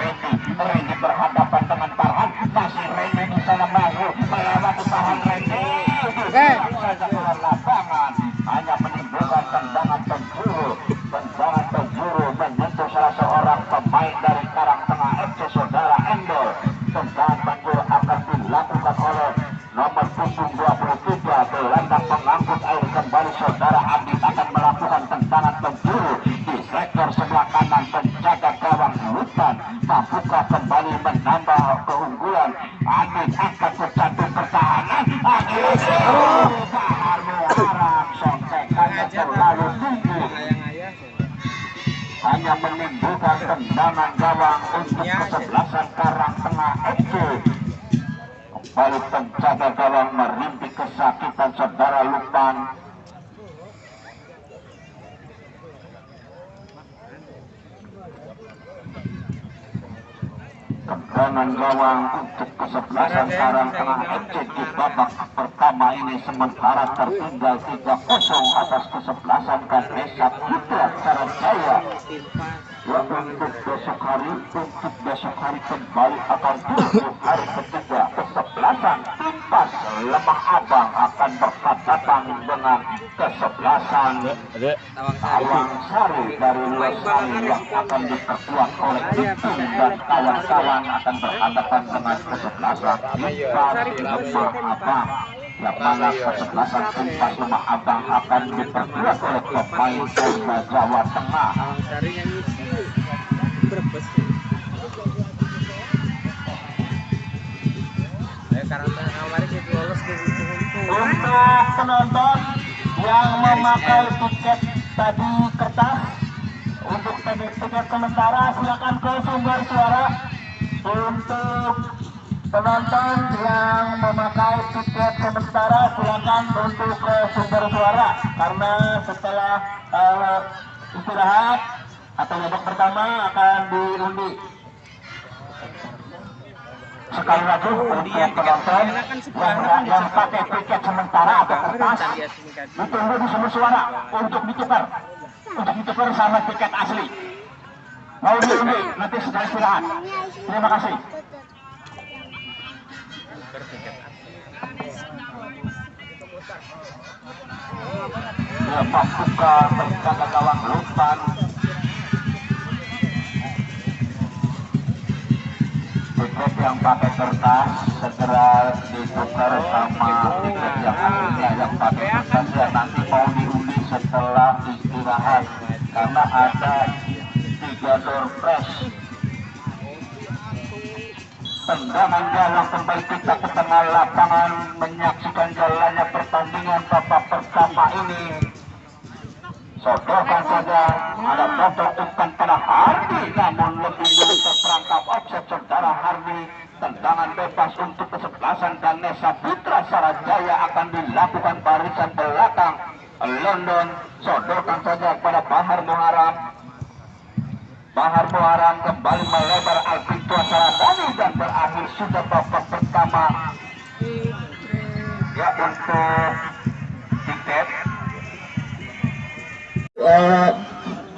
Reni berhadapan dengan Farhan, masih Reni di sana maju melewati Farhan. Reni saja keluar lapangan, hanya menimbulkan tendangan penjuru menyentuh salah seorang pemain dari Karang Tengah FC saudara Endol. Tendangan penjuru akan dilakukan oleh nomor punggung 23 gelandang pengangkut air kembali saudara Adit akan melakukan tendangan penjuru di sektor sebelah kanan. Penjaga gawang Lutan mampukah kembali menambah keunggulan. Adit akan bercantum pertahanan, Bahar Muharram sontekannya terlalu tinggi, hanya menimbulkan tendangan gawang untuk kesebelasan Karang Tengah FC. Kembali penjaga gawang merintih kesakitan saudara Lupan. Tendangan tendangan gawang untuk kesebelasan Karangtengah FC di babak pertama ini, sementara tertinggal 3-0 atas kesebelasan Ganesha Putra Sarajaya. Ya, untuk besok hari kembali akan turun hari ketiga. Kesebelasan Timpas Lemah Abang akan berhadapan dengan kesebelasan Tawang Sari dari Lestari yang akan diperkuat oleh Itung dan kawan-kawan akan berhadapan dengan kesebelasan Timpas Lemah Abang, yang mana kesebelasan Timpas Lemah Abang akan diperkuat oleh pemain Polda Jawa Tengah. Untuk penonton yang memakai tiket tadi kertas, untuk tiket sementara silakan ke sumber suara. Untuk penonton yang memakai tiket sementara silakan untuk ke sumber suara, karena setelah istirahat atau babak pertama akan diundi. Sekali lagi untuk penonton yang pakai tiket sementara atau kertas, ditunggu di sumber suara untuk ditukar sama tiket asli. Mau diundi nanti setelah istirahat. Terima kasih. Ya, Pakuka berjaga gawang Lutpan. Tiket yang pakai kertas segera ditukar sama tiket yang aslinya. Yang pakai kertas ya nanti mau diundi setelah istirahat, karena ada 3 door prize. Tendangan gawang kembali kita ke tengah lapangan menyaksikan jalannya pertandingan babak pertama ini. Sodorkan saja, ada foto umpan pada Hardi, namun lebih dulu terperangkap offset saudara Hardi. Tendangan bebas untuk kesebelasan Ganesha Putra Sarajaya akan dilakukan barisan belakang London. Sodorkan saja kepada Bahar Muharam. Bahar Muharam kembali melebar Alvin Tuasaradani dan berakhir sudah babak pertama. Ya, untuk tiket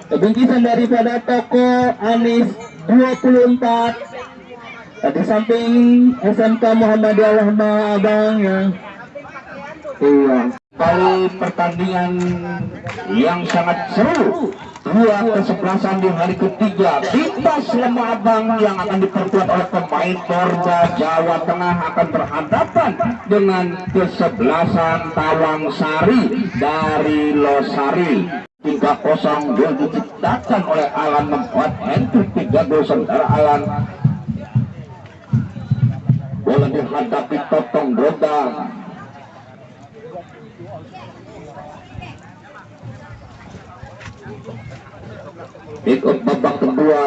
bingkisan daripada toko Anis 24 di samping SMK Muhammadiyah Lemah Abang ya. Iya. Kali pertandingan yang sangat seru, 2 kesebelasan di hari ketiga. Timpas Lemah Abang yang akan diperkuat oleh pemain Polda Jawa Tengah akan berhadapan dengan kesebelasan Tawang Sari dari Losari. 3-0 gol diciptakan oleh Alan, membuat hat-trick 3 gol saudara Alan. Bola dihadapi Totong Roda. Ikut babak kedua.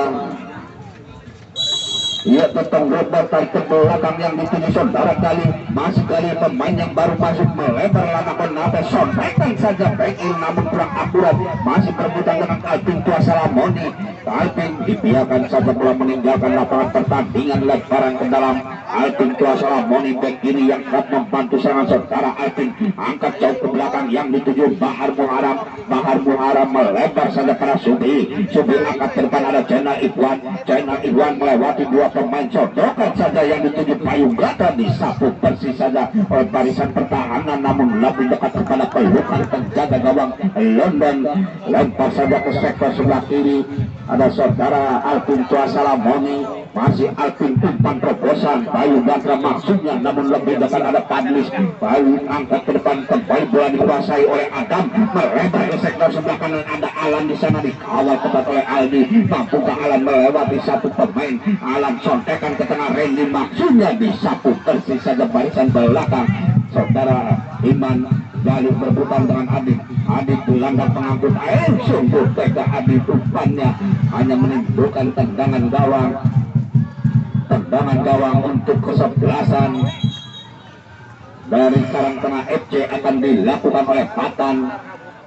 Ia Totong Roda tarik ke belakang yang dituju saudara kali. Masih kali pemain yang baru masuk melebar lama konate, sontekan saja back in namun kurang akurat. Masih berebutan dengan Alvin Tuasalamoni. Alvin dibiarkan saja bola meninggalkan lapangan pertandingan, lebaran ke dalam. Alvin Tuasalamoni back kiri yang kerap membantu serangan saudara Alvin. Angkat jauh ke belakang yang dituju Bahar Muharam. Bahar Muharam melebar saja pada Subi. Subi angkat ke depan, ada Jainal Ikhwan. Jainal Ikhwan melewati 2 pemain, sodokan saja yang dituju Payung Gata, disapu bersih saja oleh barisan pertahanan, namun lebih dekat kepada pelukan penjaga gawang London. Lempar saja ke sektor sebelah kiri, ada saudara Alvin Tuasalamoni. Masih Alvin umpan terobosan Payung Gata maksudnya, namun lebih dekat ada Padlis. Payung angkat ke depan, kembali bola dikuasai oleh Adam, melebar ke sektor sebelah kanan, ada Alan di sana dikawal ketat oleh Aldi. Mampukah Alan melewati satu pemain? Alan sontekan ke tengah, Randy maksudnya disapu bersih saja barisan belakang saudara Iman. Jalur berputar dengan Adit. Adit dilanggar pengangkut air, sungguh tega Adit, umpannya hanya menimbulkan tendangan gawang. Tendangan gawang untuk kesebelasan dari Karangtengah FC akan dilakukan oleh Patan.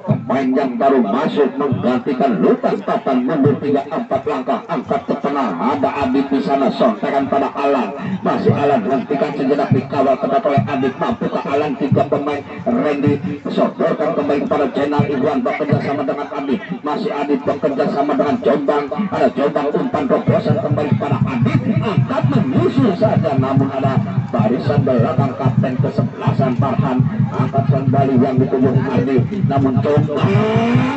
pemain yang baru masuk menggantikan Lukas Tapan mundur 3-4 langkah angkat ke tengah. Ada Adit di sana, sontekan pada Alan, masih Alan hentikan sejenak dikawal ketat oleh Adit, mampu ke Alan 3 pemain. Randy sodorkan kembali kepada Jenal Iwan bekerja sama dengan Adit, masih Adit bekerja sama dengan Jombang. Ada Jombang umpan terobosan kembali kepada Adit, angkat menyusul saja, namun ada barisan belakang kapten kesebelasan Farhan angkat kembali yang dituju Adit, namun Jombang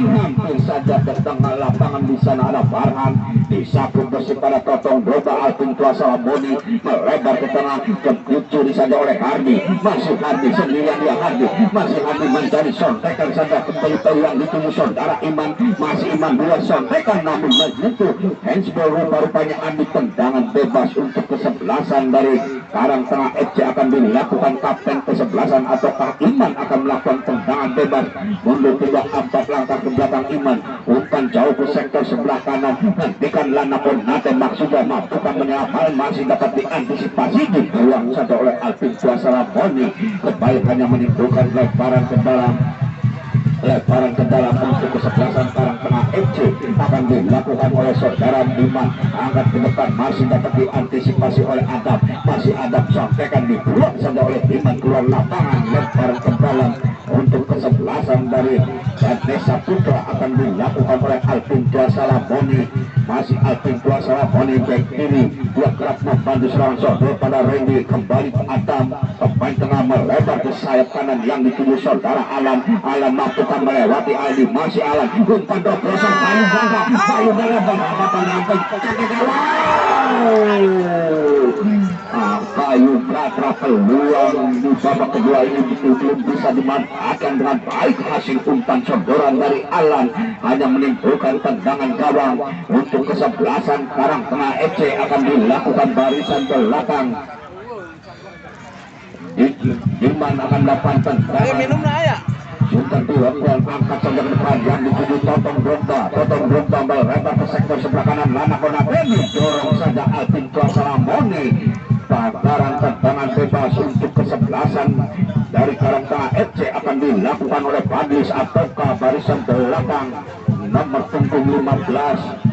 hampir saja ke tengah lapangan. Di sana ada Farhan disapu bersih pada Totong Doba. Alvin Kuasa Boni melebar ke tengah, dicuri saja oleh Hardi, masih Hardi sendirian dia. Hardi masih Hardi mencari, sontekan saja kembali peluang dituju saudara Iman, masih Iman dua sontekan namun menyentuh handsball. Rupa-rupanya Andi tendangan bebas untuk kesebelasan dari Karang Tengah FC akan dilakukan kapten kesebelasan, ataukah Iman akan melakukan tendangan bebas mundur 3-4 langkah ke belakang. Iman umpan jauh ke sektor sebelah kanan, hentikan Lana Konate, maksudnya mampukan menyelamatkan, masih dapat diantisipasi, dibuang saja oleh Alvin Kuasa Raboni. Kembali hanya menimbulkan lebaran ke dalam untuk kesebelasan Karang Tengah FC akan dilakukan oleh saudara Iman. Angkat ke depan, masih dapat diantisipasi oleh Adam, masih Adam sampaikan, dibuang saja oleh Iman keluar lapangan. Lebaran ke dalam untuk kesebelasan dari Desa Putra akan dilakukan oleh Alvin Kuasa Raboni, masih Alvin Kuasa Raboni back kiri, dia kerap membantu serangan sodor pada Randy. Kembali ke Adam, pemain tengah melebar ke sayap kanan yang dituju saudara Alan. Alan mampukan melewati Aldi, masih Alan umpan dobrosan Bayu Ganda berhadapan sampai Bayu Gatra peluang di babak kedua ini belum bisa dimanfaatkan dengan baik. Hasil umpan sodoran dari Alan hanya menimbulkan tendangan gawang untuk kesebelasan Karang Tengah FC. Akan dilakukan barisan belakang, Iman akan melakukan tendangan. Minum lah ya. Sudah dilakukan angkat saja ke depan yang dituju Totong Domba. Totong Domba melebar ke sektor sebelah kanan. Lana Konate dorong saja Alvin Kuasa Ramoni. Bakaran tendangan bebas untuk kesebelasan dari Karang Tengah FC akan dilakukan oleh Padlis ataukah barisan belakang nomor punggung 15.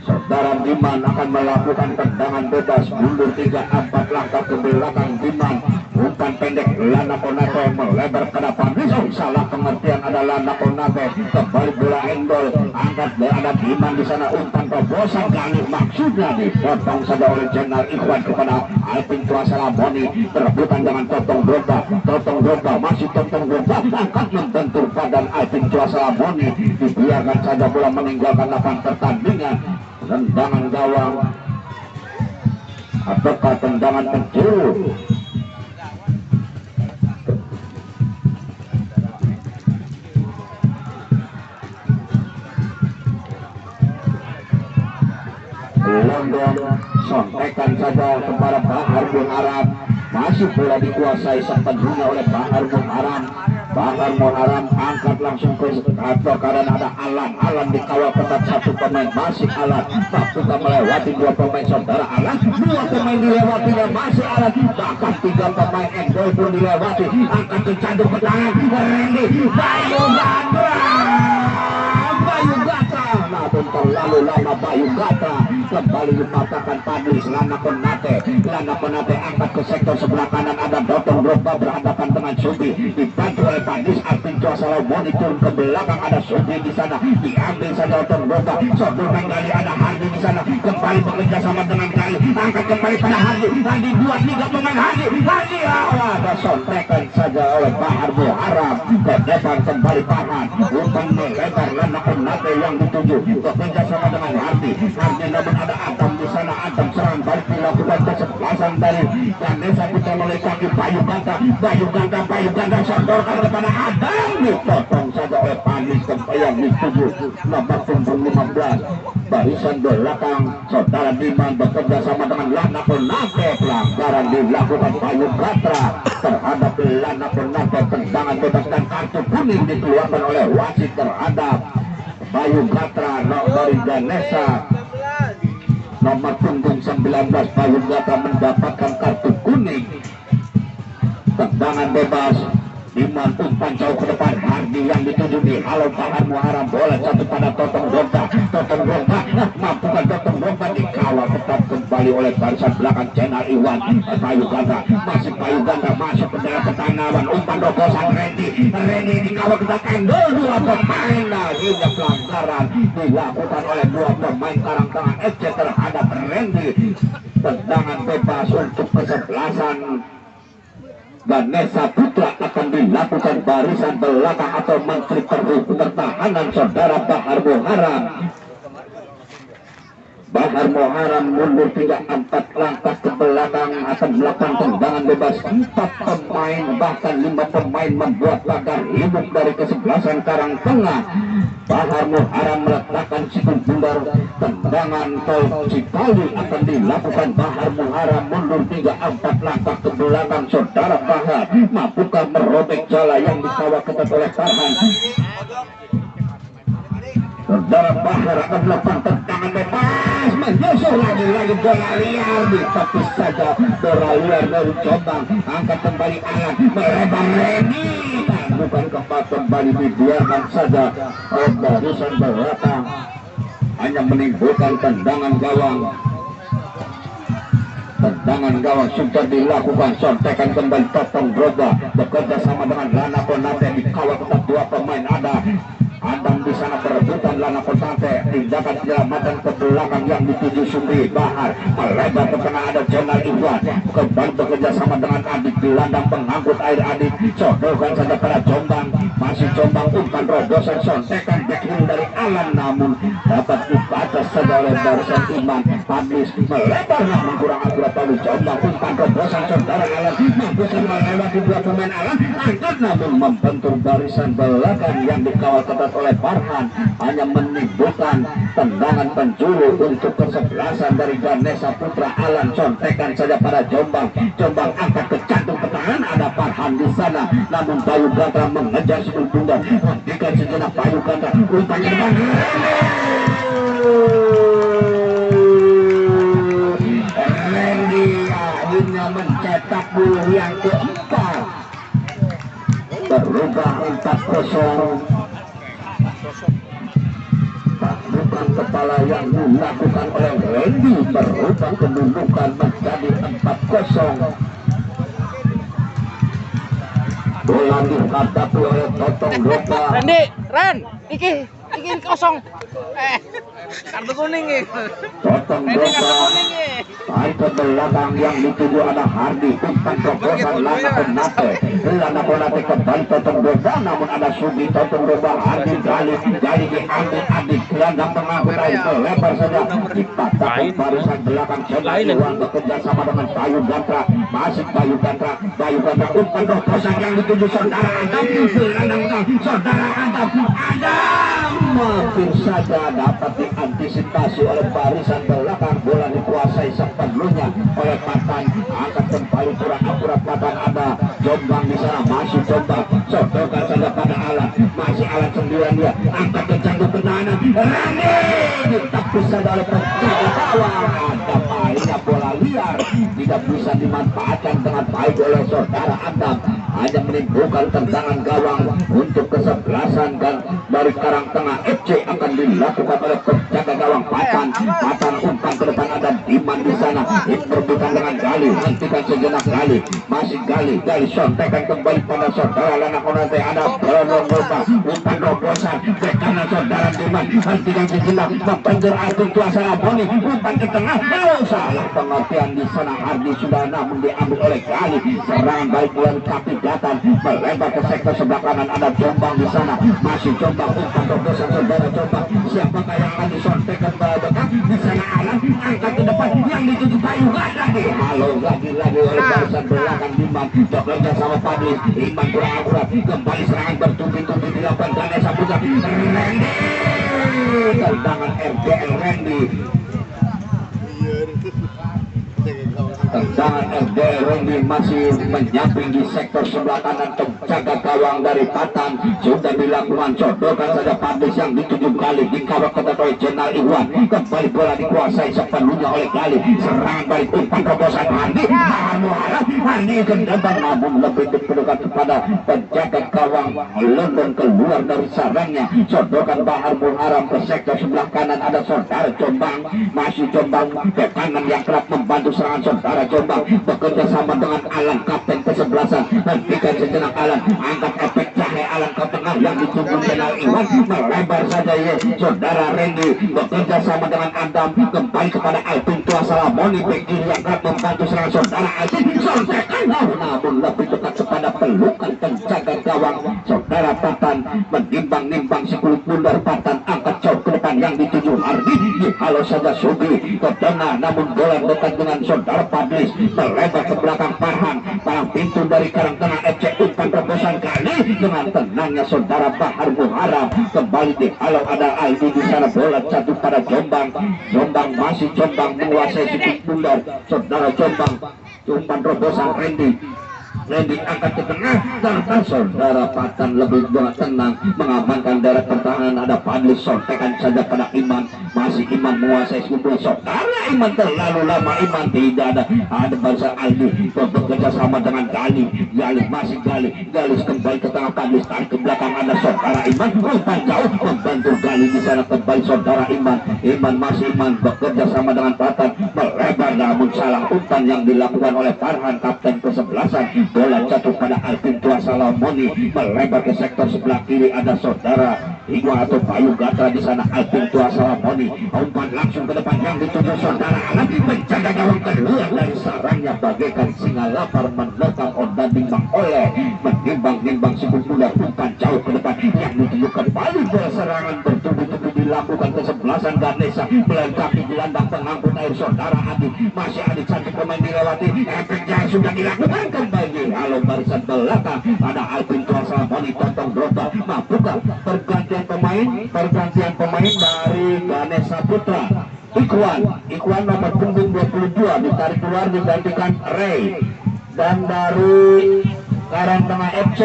Saudara Diman akan melakukan tendangan bebas mundur 3-4 langkah ke belakang. Diman umpan pendek, Lana Konate melebar ke depan. Salah pengertian, ada Lana Konate kembali bola endol, angkat ada Diman di sana, umpan terobosan kali maksudnya dipotong saja oleh Jenal Ikhwan kepada Alvin Kuasa Raboni. Perebutan dengan Totong Domba. Totong Domba masih Totong Domba angkat membentur badan Alvin Kuasa Raboni, dibiarkan saja bola meninggalkan lapangan pertandingan. Tendangan gawang ataukah tendangan penjuru? London sontekan saja kepada Bahar Muharam, masih bola dikuasai sepenuhnya oleh Bahar Muharam. Bahar Muharam angkat langsung ke sektor karena ada Alan dikawal ketat satu pemain, masih Alan mampukan melewati dua pemain saudara Alan, dua pemain dilewati dan masih Alan, bahkan 3 pemain endol pun dilewati. Angkat kecandu ke tangan Randy, Bayu Gatra namun terlalu lama. Bayu Gatra kembali dipatahkan Padlis. Lana Konate angkat ke sektor sebelah kanan, ada Totong Domba berhadapan dengan Subi, dibantu oleh Padlis. Alvin Kuasa Raboni turun ke belakang, ada Subi di sana, diambil saja Totong Domba, sodorkan kali ada Hardi di sana, kembali bekerja sama dengan Kali, angkat kembali pada Hardi 2-3 pemain Hardi ada sontekan saja oleh Bahar Muharam ke depan. Kembali Farhan umpan melebar, Lana Konate yang dituju bekerja sama dengan Hardi namun ada Adam di sana. Adam serang balik dilakukan kesebelasan dari Desa Putra melalui kaki Bayu Ganda sodorkan kepada Adam, dipotong saja oleh Panis yang dituju nomor punggung 15. Barisan belakang saudara Diman bekerja sama dengan Lana Konate. Pelanggaran dilakukan Bayu Gatra terhadap Lana Konate, tendangan bebas dan kartu kuning dikeluarkan oleh wasit terhadap Bayu Gatra dari Ganesha nomor punggung 19. Bayu Gatra mendapatkan kartu kuning. Tendangan bebas Diman umpan jauh ke depan, Hardi yang dituju di halo Bahar Muharam, bola jatuh pada Totong Rompa. Totong Rompa mampukan Totong Rompa dikawal tetap kembali oleh barisan belakang Channel Iwan. Payu Ganda masih Payu Ganda masuk ke dalam pertanaman, umpan robosan Randy dikawal ke belakang dua pemain. Akhirnya pelanggaran dilakukan oleh dua pemain Karang Tengah FC terhadap Randy. Tendangan bebas untuk kesebelasan Ganesha Putra akan dilakukan barisan belakang atau Menteri Pertahanan saudara Bahar Muharam. Bahar Muharam mundur 3-4 langkah ke belakang akan melakukan tendangan bebas. 4 pemain bahkan 5 pemain membuat pagar hidup dari kesebelasan Karang Tengah. Bahar Muharam meletakkan siku bundar, tendangan tol Cipali akan dilakukan. Bahar Muharam mundur 3-4 langkah ke belakang saudara Bahar. Mampukah merobek jala yang dikawal ketat oleh Farhan? Saudara Bahar akan melakukan tendangan bebas, menyusul lagi bola liar, ditepis saja bola liar dari Jombang. Angkat kembali alat melebar Reni, bukan kembali dibiarkan saja oleh barisan belakang, hanya menimbulkan tendangan gawang. Tendangan gawang sudah dilakukan, sontekan kembali Totong Roba bekerja sama dengan Lana Konate, dikawal tetap dua pemain. Ada Adam di sana berebutan Lana Konate, tindakan penyelamatan ke belakang yang dituju Sumri. Bahar melebar ke tengah, ada Channel Iwan kembali bekerja sama dengan Adik gelandang pengangkut air. Adik codokan saja pada Jombang, masih Jombang, umpan robosan sontekan backhand dari Alan namun dapat dibaca saja oleh barisan Iman. Padlis melebar namun kurang akurat dari Jombang, umpan robosan saudara Alan mampukan melewati dua pemain Alan, angkat namun membentur barisan belakang yang dikawal ketat oleh Farhan, hanya menimbulkan tendangan penjuru untuk kesebelasan dari Ganesha Putra. Alan contekan saja pada Jombang. Jombang angkat ke jantung pertahanan, ada Farhan di sana namun Payu Ganda mengejar sebelum bunda, hentikan sejenak Payu Ganda, umpannya depan Randy akhirnya mencetak gol yang keempat, berubah 4-0. Bukan kepala yang dilakukan oleh Randy berubah kedudukan menjadi 4-0. Bola dihadapi oleh Totong Roba. Randy, Ran, iki kosong. Kartu kuning ya. Totong Roba tarik ke belakang yang dituju ada Hardi, umpan robosan Lana Konate. Lana Konate kembali Totong Roba namun ada Sugi. Totong Roba Hardi gali diambil Adik gelandang pengangkut air, lebar saja dipatahkan barisan belakang. Channel Iwan bekerja sama dengan Payu Ganda, masih Payu Ganda umpan robosan yang dituju saudara Adam. Saudara Adam mampir saja dapat diantisipasi oleh barisan belakang. Bola dikuasai sepenuhnya oleh Patan, angkat kembali kurang akurat Patan. Ada Jombang di sana, masih Jombang sodokan saja pada Alan, masih Alan sendirian, dia angkat ke jantung pertahanan. Rani ditepis saja oleh penjaga gawang. Ada mainnya bola liar, tidak bisa dimanfaatkan dengan baik oleh saudara Adam, hanya menimbulkan tendangan gawang untuk kesebelasan dan dari Karang Tengah FC akan dilakukan oleh penjaga gawang Patan. Patan umpan ke depan, ada Diman di sana, berbukan dengan Gali, hentikan sejenak Gali, masih Gali sontekan kembali pada saudara Lana Konate. Ada Roba, umpan robosan ke kanan saudara Diman, hentikan sejenak, membentur Agung Tuasana Boni, umpan ke tengah, salah pengertian di sana. Hardi sudah namun diambil oleh Gali, serangan baik bulan kaki datang melebar ke sektor sebelah kanan. Ada Jombang di sana, masih Jombang, umpan robosan saudara Jombang, siapakah yang akan disontekan pada dekat di sana. Alan angkat ke depan yang dituju Payu Ganda, halo lagi oleh barisan belakang. Diman bekerja sama Padlis, Iman kurang akurat, kembali serangan bertubi-tubi dilakukan Ganesha Putra. Randy tendangan RGL Randy Tendangan RD Randy masih menyamping di sektor sebelah kanan, penjaga gawang dari Patan sudah dilakukan, codokan saja Padis yang dituju kali dikawal ketat oleh Jenal Iwan. Kembali bola dikuasai sepenuhnya oleh Gali, serangan balik umpan terobosan Andi Muharram. Andi kendambang namun lebih diperlukan kepada penjaga gawang London keluar dari sarangnya. Codokan Bahar Muharram ke sektor sebelah kanan, ada saudara Jombang, masih Jombang ke kanan yang kerap membantu serangan saudara Jombang, bekerja sama dengan Alan kapten kesebelasan. Hentikan sejenak Alan, angkat efek cahaya Alan ke tengah yang ditunggu Jenal Iwan, melebar saja ya saudara Randy, bekerja sama dengan Adam, kembali kepada Alvin Tua Salamoni bek kiri yang kerap membantu serangan saudara Alvin, sontekan namun lebih dekat kepada pelukan penjaga gawang saudara Patan, menimbang-nimbang si kulit bundar Patan, angkat jauh ke depan yang dituju Ardi, halo saja Subi ke tengah, namun bola dekat dengan saudara Padis, melebar ke belakang Farhan, palang pintu dari Karang Tengah FC, umpan terobosan kali dengan tenangnya saudara Bahar Muharram, kembali di halo ada Aldi di sana, bola jatuh pada Jombang. Jombang masih Jombang menguasai sikit bundar saudara Jombang, umpan terobosan Randy angkat ke tengah, tanpa saudara Patan lebih tenang mengamankan daerah pertahanan. Ada Padli, sontekan saja pada Iman, masih Iman menguasai sebuah saudara Iman, terlalu lama Iman tidak ada bangsa Aldi, bekerja sama dengan Gali masih Gali kembali ke tengah Padli, tarik ke belakang ada saudara Iman, umpan jauh membantu Gali di sana, kembali saudara Iman masih Iman bekerja sama dengan Patan, melebar namun salah umpan yang dilakukan oleh Farhan kapten kesebelasan. Bola jatuh pada Alvin Tua Salamoni, melebar ke sektor sebelah kiri, ada saudara Igwa atau Bayu Gatra di sana. Alvin Tua Salamoni, umpan langsung ke depan yang dituju saudara Alam, menjaga gawang keluar dari sarangnya bagaikan singa lapar menerkam ondanding Bang Oleh, menimbang-nimbang si muda, umpan jauh ke depan yang dituju kembali, bola serangan bertubi-tubi dilakukan kesebelasan Ganesha, melengkapi gelandang pengangkut air saudara Adi, masih Adi cantik pemain dilewati, efeknya sudah dilakukan kembali. Halo barisan belakang ada Alvin Tua Salamoni, Totong Drogba, mampukah pergantian pemain dari Ganesha Putra. Ikwan nomor punggung 22 ditarik keluar digantikan Ray, dan dari Karang Tengah FC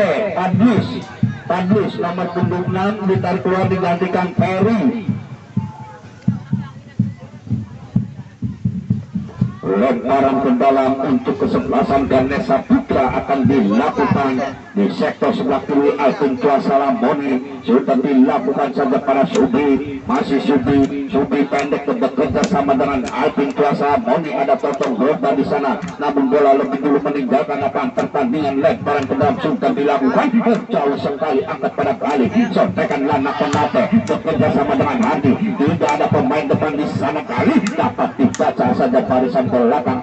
Padlis nomor punggung 6 ditarik keluar digantikan Perry. Lemparan ke dalam untuk kesebelasan Ganesha Putra akan dilakukan di sektor sebelah kiri. Alvin Tua Salamoni sudah dilakukan saja para Subi, masih Subi pendek bekerja sama dengan Alvin Tua Salamoni, ada Totong Drogba di sana, namun bola lebih dulu meninggalkan lapangan pertandingan. Lemparan ke dalam sudah dilakukan, jauh sekali angkat pada Gali, sontekan Lana Konate bekerja sama dengan Hadi, tidak ada pemain depan di sana. Kali dapat dibaca saja barisan belakang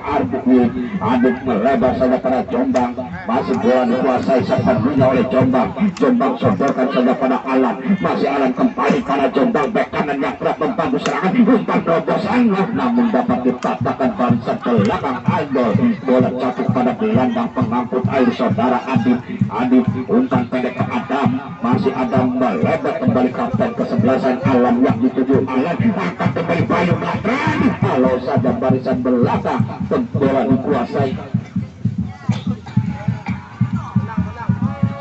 Adit melebar saja pada Jombang, masih bola dikuasai sepenuhnya oleh Jombang sodorkan saja pada Alan, masih Alan kembali pada Jombang, bek kanan yang kerap membantu serangan, umpan terobosan namun dapat dipatahkan barisan belakang Aldo, bola jatuh pada gelandang pengangkut air saudara Adit, umpan pendek ke Adam, masih Adam melebar kembali kapten kesebelasan Alam yang dituju Alan, angkat kembali Bayu Gatra, kalau saja barisan belakang, bola dikuasai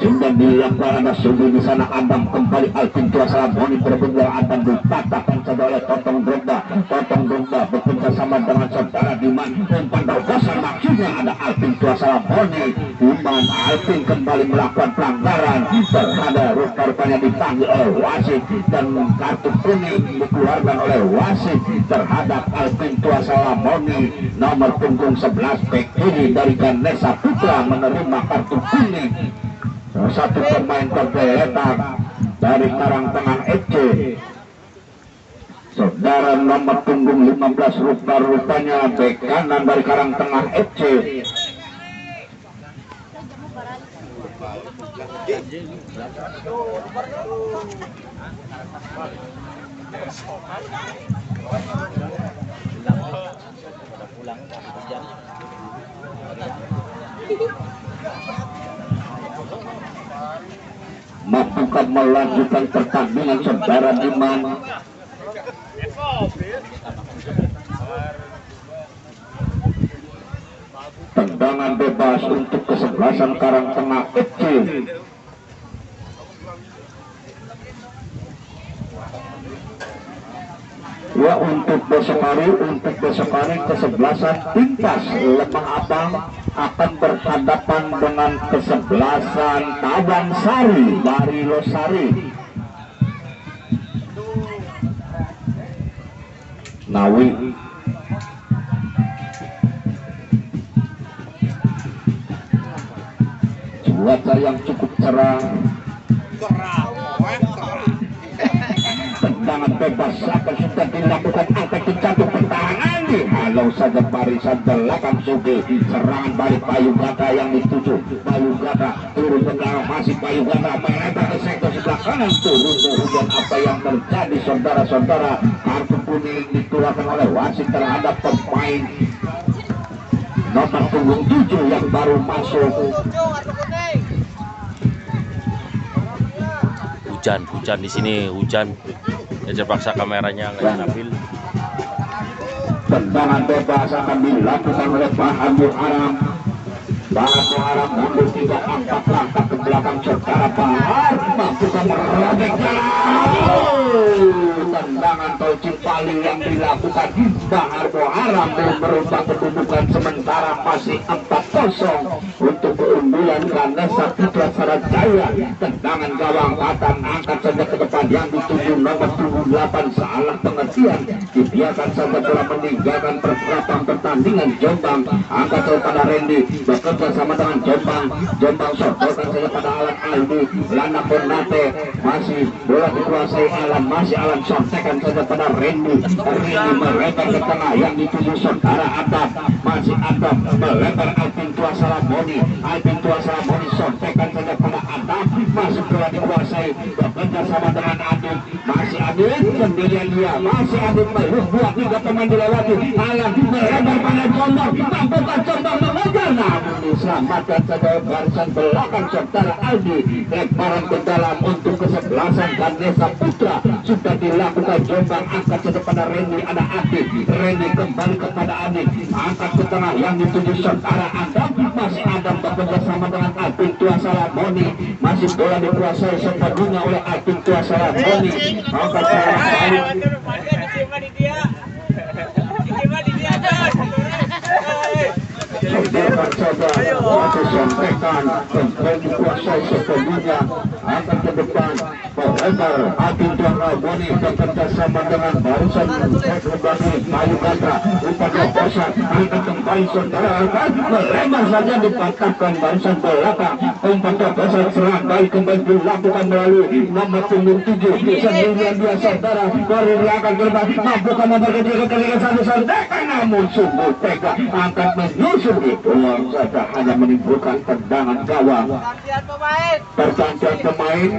sudah dilakukan ada Subi di sana. Adam kembali, Alvin Tua Salamoni berbeda, Adam dipatahkan saja oleh Totong Drogba bekerja sama dengan saudara Diman, umpan terobosan maksudnya ada Alvin Tua Salamoni, Diman Alvin kembali melakukan pelanggaran terhadap rupanya dipanggil oleh wasit dan kartu kuning dikeluarkan oleh wasit terhadap Alvin Tua Salamoni nomor punggung 11 bek kiri dari Ganesha Putra menerima kartu kuning. Satu pemain tergeletak dari Karang Tengah FC, saudara nomor punggung 15 rupanya bek kanan dari Karang Tengah FC. Mampukah melanjutkan pertandingan saudara Diman? Tendangan bebas untuk kesebelasan Karangtengah FC. Ya, untuk besok hari kesebelasan Timpas Lemah Abang akan berhadapan dengan kesebelasan Tabang Sari dari Losari. Nawi cuaca yang cukup cerah. Tendangan bebas akan sudah dilakukan, akan dijatuh pertahanan. Halau saja barisan belakang Sugi. Serangan balik Bayu Gata yang dituju. Bayu Gata turun ke belakang, masih Bayu Gata melebar ke sektor sebelah kanan. Turun ke hujan. Apa yang terjadi saudara-saudara? Kartu kuning dikeluarkan oleh wasit terhadap pemain nomor punggung 7 yang baru masuk. Hujan di sini, hujan. Ya terpaksa kameranya nggak stabil. Tendangan bebas akan dilakukan oleh Bahar Muharam. Bahar Muharam mundur 3-4 langkah ke belakang saudara. Bahar mampukan merobek jalan. Tendangan tol Cipali yang dilakukan Bahar Muharam merubah kedudukan sementara masih 4-0 untuk keunggulan Ganesha Putra Sarajaya. Tendangan gawang Batam angkat saja ke depan yang dituju nomor 78. Salah pengertian, dibiarkan saja bola meninggalkan pergerakan pertandingan. Jombang angkat saja pada Randy, bekerja sama dengan Jombang sodokan saja pada Alan Aldi. Lana Bernate masih bola dikuasai Alan, masih Alan sontekan saja pada Randy melebar ke tengah yang dituju saudara Adam, masih Adam melebar Alvin Tuasalamoni. Alvin Tuasalamoni sontekan saja pada Adam, masih bola dikuasai, bekerja sama dengan Adit, masih Adit sendirian dia, masih Adit membuat 3 pemain dilewati. Alan melebar pada Jombang, mampukan Jombang mengejar, namun diselamatkan saja barisan belakang saudara Aldi. Lemparan ke dalam untuk kesebelasan Ganesha Putra sudah dilakukan. Jombang angkat saja pada Randy, ada Adit. Randy kembali kepada Adit, angkat ke tengah yang dituju saudara Adam, masih Adam bekerja sama dengan Alvin Tuasalamoni, masih bola dikuasai sepenuhnya oleh Alvin Tuasalamoni. Angkat saja biarkan saja masih sampaikan kembali dikuasai sepenuhnya, angkat ke depan melebar Alvin Tuasalamoni bekerja sama dengan barisan kembali Bayu Gata. Upaya bosan angkat kembali saudara angkat melebar saja dipatahkan barisan belakang. Umpan bosan serang baik kembali dilakukan melalui nomor punggung 7 sendirian dia saudara. Baru diangkat ke depan, mampukan memberikan diri ke satu saudara, namun sungguh tega angkat menyusul peluang saja hanya menimbulkan tendangan gawang. Pergantian pemain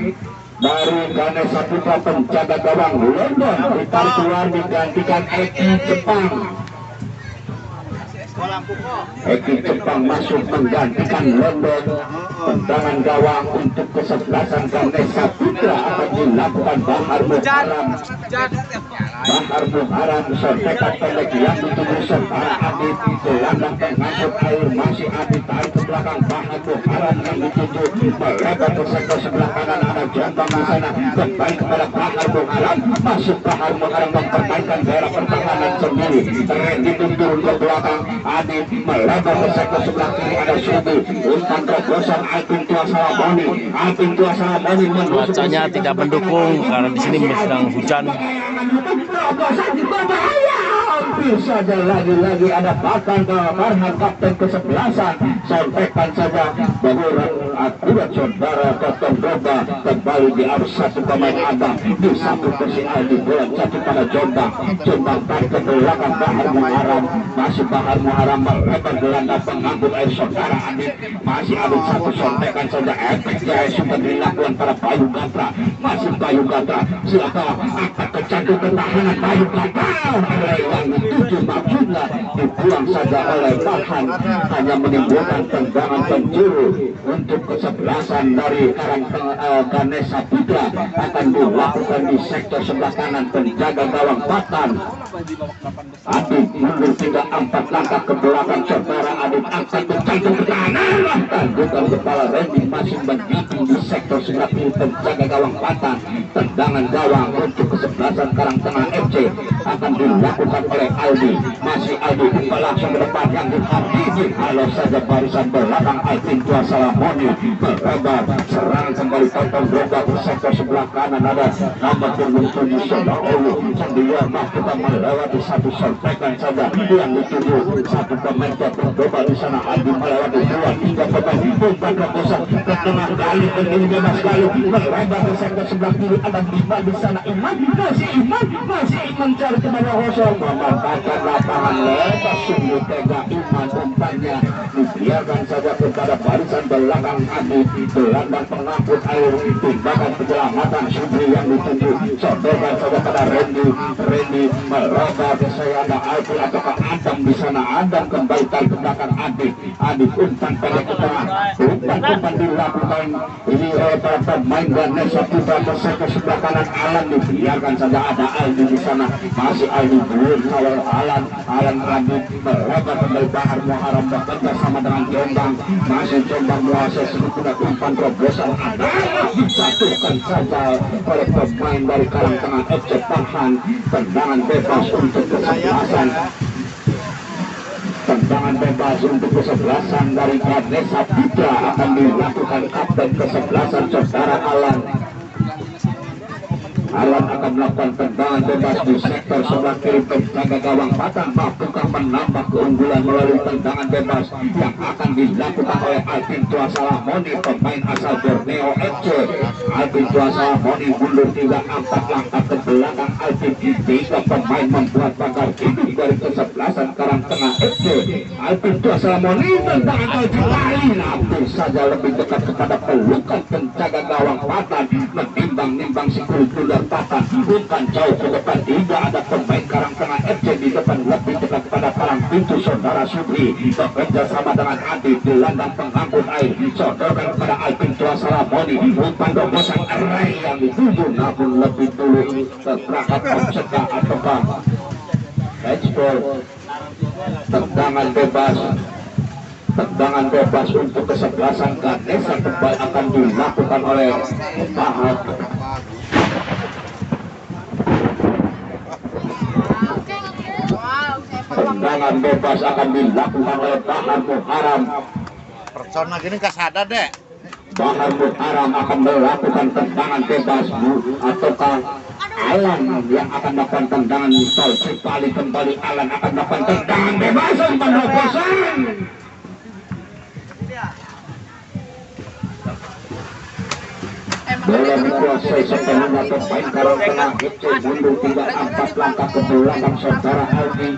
dari Ganesha Putra, penjaga gawang London ditarik keluar digantikan Eki Jepang. Eki Jepang masuk menggantikan London. Tendangan gawang untuk kesebelasan Ganesha Putra akan dilakukan Bahar Muharam. Bahar Muharam sontekan pendek yang dituju saudara Adit. Gelandang pengangkut air masih Adit, tarik ke belakang Bahar Muharam yang dituju melebar ke sektor sebelah kanan. Ada Jombang di sana, kembali kepada Bahar Muharam, masuk Bahar Muharam mempertahankan daerah pertahanan sendiri. Randy turun ke belakang, Adit melebar ke sektor sebelah kiri. Ada Subi, umpan terobosan Alvin Tuasalamoni. Alvin Tuasalamoni Cuacanya tidak mendukung karena di sini sedang hujan. Berbahaya. Bisa saja lagi-lagi ada bahkan ke Farhan kapten kesebelasan. Sampaikan saja bahwa akibat saudara Totong Roba kembali di arus satu pemain Abang di satu posisi Aldi, bola jatuh pada Jombang. Jombang tarik ke belakang Bahar Muharam, masih Bahar Muharam melebar gelandang pengangkut air saudara Adit, masih Adit satu sontekan saja efek jaya sudah dilakukan pada Bayu Gatra, masih Bayu Gatra siapa akan terjatuh ketahanan Bayu Gatra yang dituju maksudnya dibuang saja oleh Farhan, hanya menimbulkan tendangan penjuru untuk kesebelasan dari Ganesha Putra. Akan dilakukan di sektor sebelah kanan penjaga gawang Batan. Adit mundur 3-4 langkah ke belakang, saudara Adit angkat mencantum ke kanan. Tandukan kepala Randy masih mendidik di sektor sebelah kiri penjaga gawang Batan. Tendangan gawang untuk kesebelasan Karang Tengah FC akan dilakukan oleh Aldi. Masih Aldi buka langsung ke depan yang dihadiri halo saja barisan belakang Alvin Tua Salamoni. Melebar serangan kembali tonton Roga ke sektor sebelah kanan, ada nomor punggung 7 Sodaulu Sandiwama. Kita melewati satu sortekan saja yang dituju satu pemain berdoba di sana. Aldi melewati 2-3 pemain umpan terobosan ke tengah kali ini bebas kali melebar ke sektor sebelah kiri, ada Bima di sana. Iman masih Iman cari ke bawah kosong, memanfaatkan lapangan lebar. Sungguh tega Iman, umpannya dibiarkan saja kepada barisan belakang Adit. Gelandang pengangkut air, tindakan penyelamatan Subri yang dituju sodorkan saja pada Randy melebar ke saya, ada Alfie ataukah Adam di sana. Adam kembali tarik ke belakang Adit umpan pendek ke tengah, umpan dilakukan ini oleh para pemain Ganesha Putra ke sektor sebelah kanan. Alan dibiarkan saja, ada Aldi di sana. Masih Aldi belum kawal Alan Adit melebar kembali Bahar Muharam bekerja sama dengan Jombang. Masih Jombang menguasai sebuah umpan terobosan, ada disatukan saja oleh pemain dari Karang Tengah FC Farhan. Tendangan bebas untuk kesebelasan. Tendangan bebas untuk kesebelasan dari Ganesha Putra akan dilakukan kapten kesebelasan saudara Alan. Alan akan melakukan tendangan bebas di sektor sebelah kiri penjaga gawang Batan. Mampukah menambah keunggulan melalui tendangan bebas yang akan dilakukan oleh Alvin Tua Salamoni, pemain asal Borneo FC. Alvin Tua Salamoni mundur 3-4 langkah ke belakang. Alvin 3 pemain membuat pagar hidup dari kesebelasan Karang Tengah FC. Alvin Tua Salamoni tendangan Alvin kali hampir saja lebih dekat kepada pelukan penjaga gawang Batan, menimbang si kulit tundar Batan. Bukan jauh ke depan, tidak ada pemain Karang Tengah FC di depan, lebih dekat pada palang pintu saudara Subri bekerja sama dengan Adit. Gelandang pengangkut air sodorkan kepada Alvin Tua Salamoni, umpan terobosan Ray yang dituju namun lebih dulu terperangkap mencegah ataukah Edgeball. Tendangan bebas untuk kesebelasan Ganesha kembali akan dilakukan oleh Bahar. Tendangan bebas akan dilakukan oleh Bahar Muharam. Persona gini gak sadar deh. Bahar Muharam akan melakukan tendangan bebas ataukah Alan yang akan melakukan tendangan tol kembali Alan akan melakukan tendangan bebas umpan terobosan. Bola dikuasai sepenuhnya pemain Karang Tengah FC. Mundur 3-4 langkah ke belakang saudara Aldi.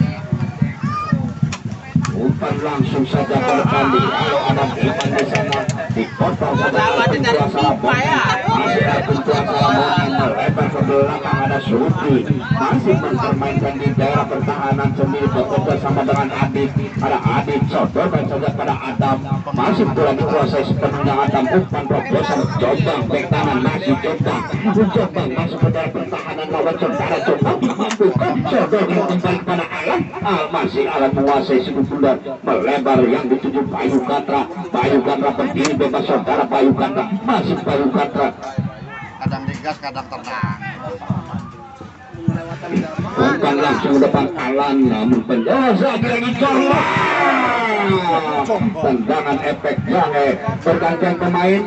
Umpan langsung saja ke depan di kalau ada Iman di sana dipotong saja Alvin Tua Salamoni. Masih Alvin Tua Salamoni melebar ke belakang, ada Subri masih mempermainkan di daerah pertahanan sendiri bekerja sama dengan Adit. Ada Adit sodorkan saja pada Adam, masih bola dikuasai sepenuhnya Adam. Umpan terobosan Jombang bek kanan, masih Jombang masuk ke daerah pertahanan lawan saudara. Jombang mampukan sodorkan kembali pada Alan. Masih Alan menguasai sebuah melebar yang dituju Bayu Gatra berdiri bebas saudara. Bayu Gatra masih Bayu Gatra, Kadang digas, kadang tenang. umpan langsung ke depan Alan namun pendosa lagi coba. Tendangan efek jange. Pergantian pemain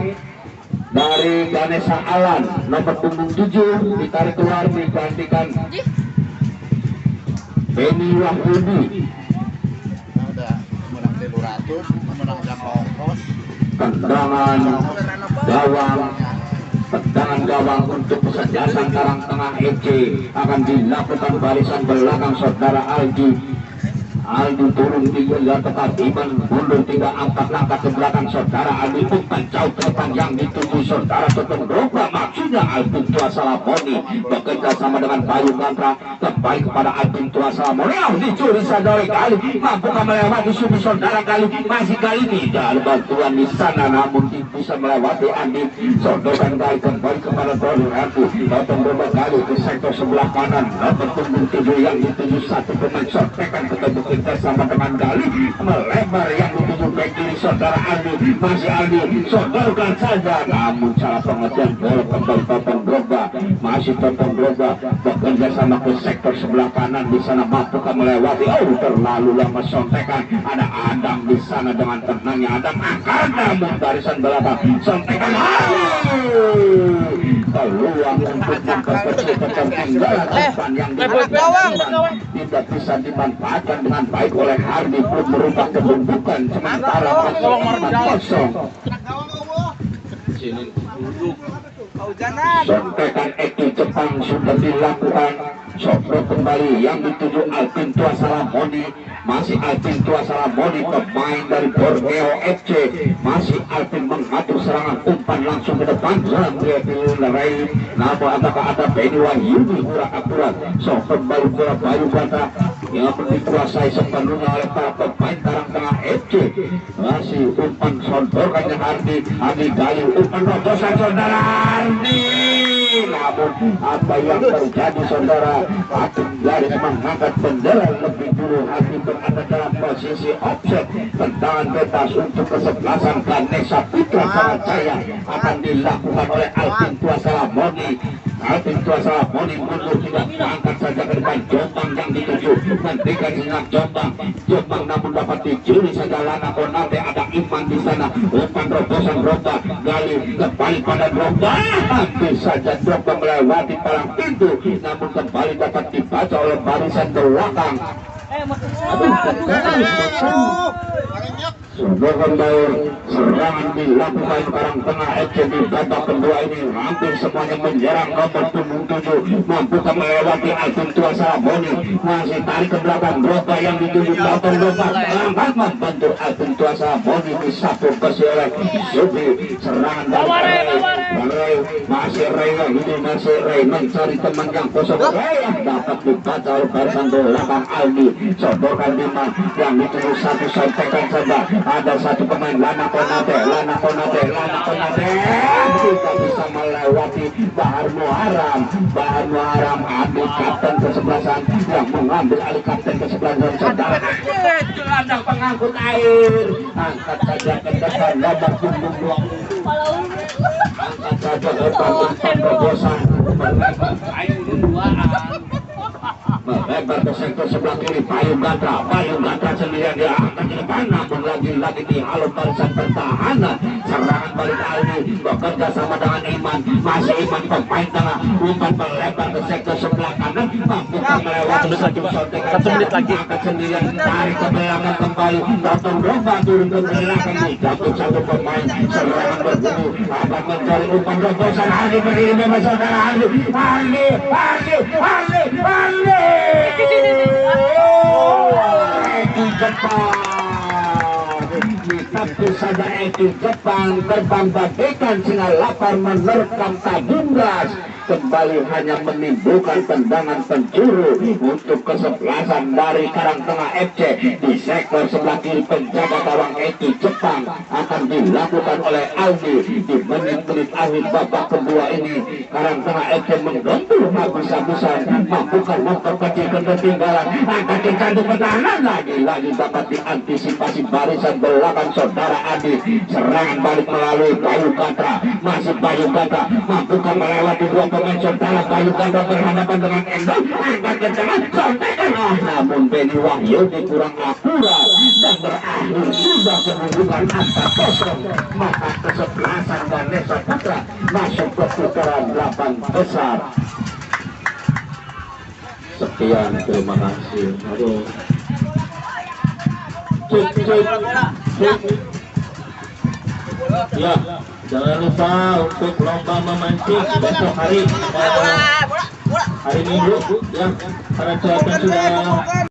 dari Ganesha Alan nomor punggung 7 ditarik keluar digantikan Benny Wahyudi. Udah menang 100, menang jam ongkos. Tendangan gawang untuk kesebelasan Karang Tengah FC akan dilakukan barisan belakang saudara Aldi turun 3 tepat Iman mundur 3-4 langkah ke belakang saudara Aldi. Umpan jauh ke depan yang dituju saudara Totong Roba. majunya Alvin Tua Salamoni bekerja sama dengan Bayu Gantra kembali kepada Alvin Tua Salamoni. Dicuri saudara kali mampu melewati Sumi saudara kali masih kali ini ada bantuan di sana namun bisa melewati Andi sodokan kali kembali kepada Doni Ratu datang beberapa kali ke sektor sebelah kanan bertemu tujuh yang dituju satu pemain sotekan ketemu kita sama dengan kali melebar yang dituju back kiri saudara Andi masih Andi sodorkan saja namun cara pengertian bola kembali Totong Drogba masih Totong Drogba bekerja sama ke sektor sebelah kanan di sana mampu melewati terlalu lama sontekan ada Adam di sana dengan tenangnya Adam akan namun barisan belakang sontekan peluang untuk memperkecil ketertinggalan depan yang tidak bisa dimanfaatkan dengan baik oleh Hardy pun merubah kedudukan sementara kosong. Sontekan Eki Jepang sudah dilakukan. Sopro kembali yang dituju Alvin Tua Salamoni masih Alvin Tua Salamoni pemain dari Borneo FC masih Alvin mengatur serangan umpan langsung ke depan dalam Lerai namun apakah ada Benny Wahyudi kurang akurat Sopro kembali bola Bayu Gata yang dikuasai sepenuhnya oleh para pemain Karang Tengah FC masih umpan sodorkannya Hardy Gayu umpan robosan saudara Hardy namun apa yang terjadi saudara Hakim garis mengangkat bendera lebih dulu Hakim berada dalam posisi offset tendangan bebas untuk kesebelasan Ganesha Putra Saracaya akan dilakukan oleh Alvin Tua Salamoni. Alvin Tua Salamoni mundur tidak mengangkat saja ke depan Jombang yang dituju menghentikan senyap Jombang namun dapat dicuri saja Lana Konate ada Iman di sana umpan robosan Drogba Gali kembali pada Drogba hampir saja Drogba melewati palang pintu namun kembali dapat dibaca oleh barisan belakang. Sudah kembali serangan dilakukan Karang Tengah FC di babak kedua ini hampir semuanya menyerang nomor punggung 7 mampu melewati Alvin Tua Salamoni masih tarik ke belakang Drogba yang dituju Totong Drogba angkat membantu Alvin Tua Salamoni disapu bersih oleh Subi serangan dari masih Ray mencari teman yang kosong yang dapat dibaca oleh barisan belakang Aldi sodorkan 5 yang dituju satu sampaikan saja ada satu pemain Lana Konate kita bisa melewati Bahar Muharam ambil kapten kesebelasan yang mengambil alih kapten kesebelasan saudara ada pengangkut air angkat saja ke depan nomor punggung 2 angkat saja ke depan pembobosan melebar ke sektor sebelah kiri Bayu Gatra sendirian dia akan ke depan namun lagi-lagi dihalau barisan pertahanan serangan balik Aldi bekerja sama dengan Iman masih Iman pemain tengah umpan melebar ke sektor sebelah kanan mampu melewati satu menit lagi akan sendirian tarik ke belakang kembali Totong Drogba turun ke belakang jatuh satu pemain serangan berburu akan mencari umpan robosan Aldi berdiri bebas saudara Aldi Jepang tapi saja Jepang terbang bagaikan singa lapar menerkam tabung gas kembali hanya menimbulkan tendangan penjuru untuk kesebelasan dari Karang Tengah FC di sektor sebelah kiri penjaga gawang Jepang akan dilakukan oleh Aldi di menit-menit akhir babak kedua ini. Karang Tengah FC menggempur habis-habisan mampukan memperkecil ketertinggalan angkat ke candu pertahanan lagi-lagi dapat diantisipasi barisan belakang saudara Adi serangan balik melalui Bayu Gatra masih Bayu Gatra mampukan melewati dua pemain saudara Bayu Gatra berhadapan dengan Endang angkat ke tengah sontekan namun Benny Wahyudi kurang akurat dan berakhir sudah kehubungan angka kosong maka kesebelasan Ganesha Putra masuk ke putaran 8 besar. Sekian, terima kasih. Aduh. Ya, jangan lupa untuk lomba memancing besok hari Minggu ya, para cuaca sudah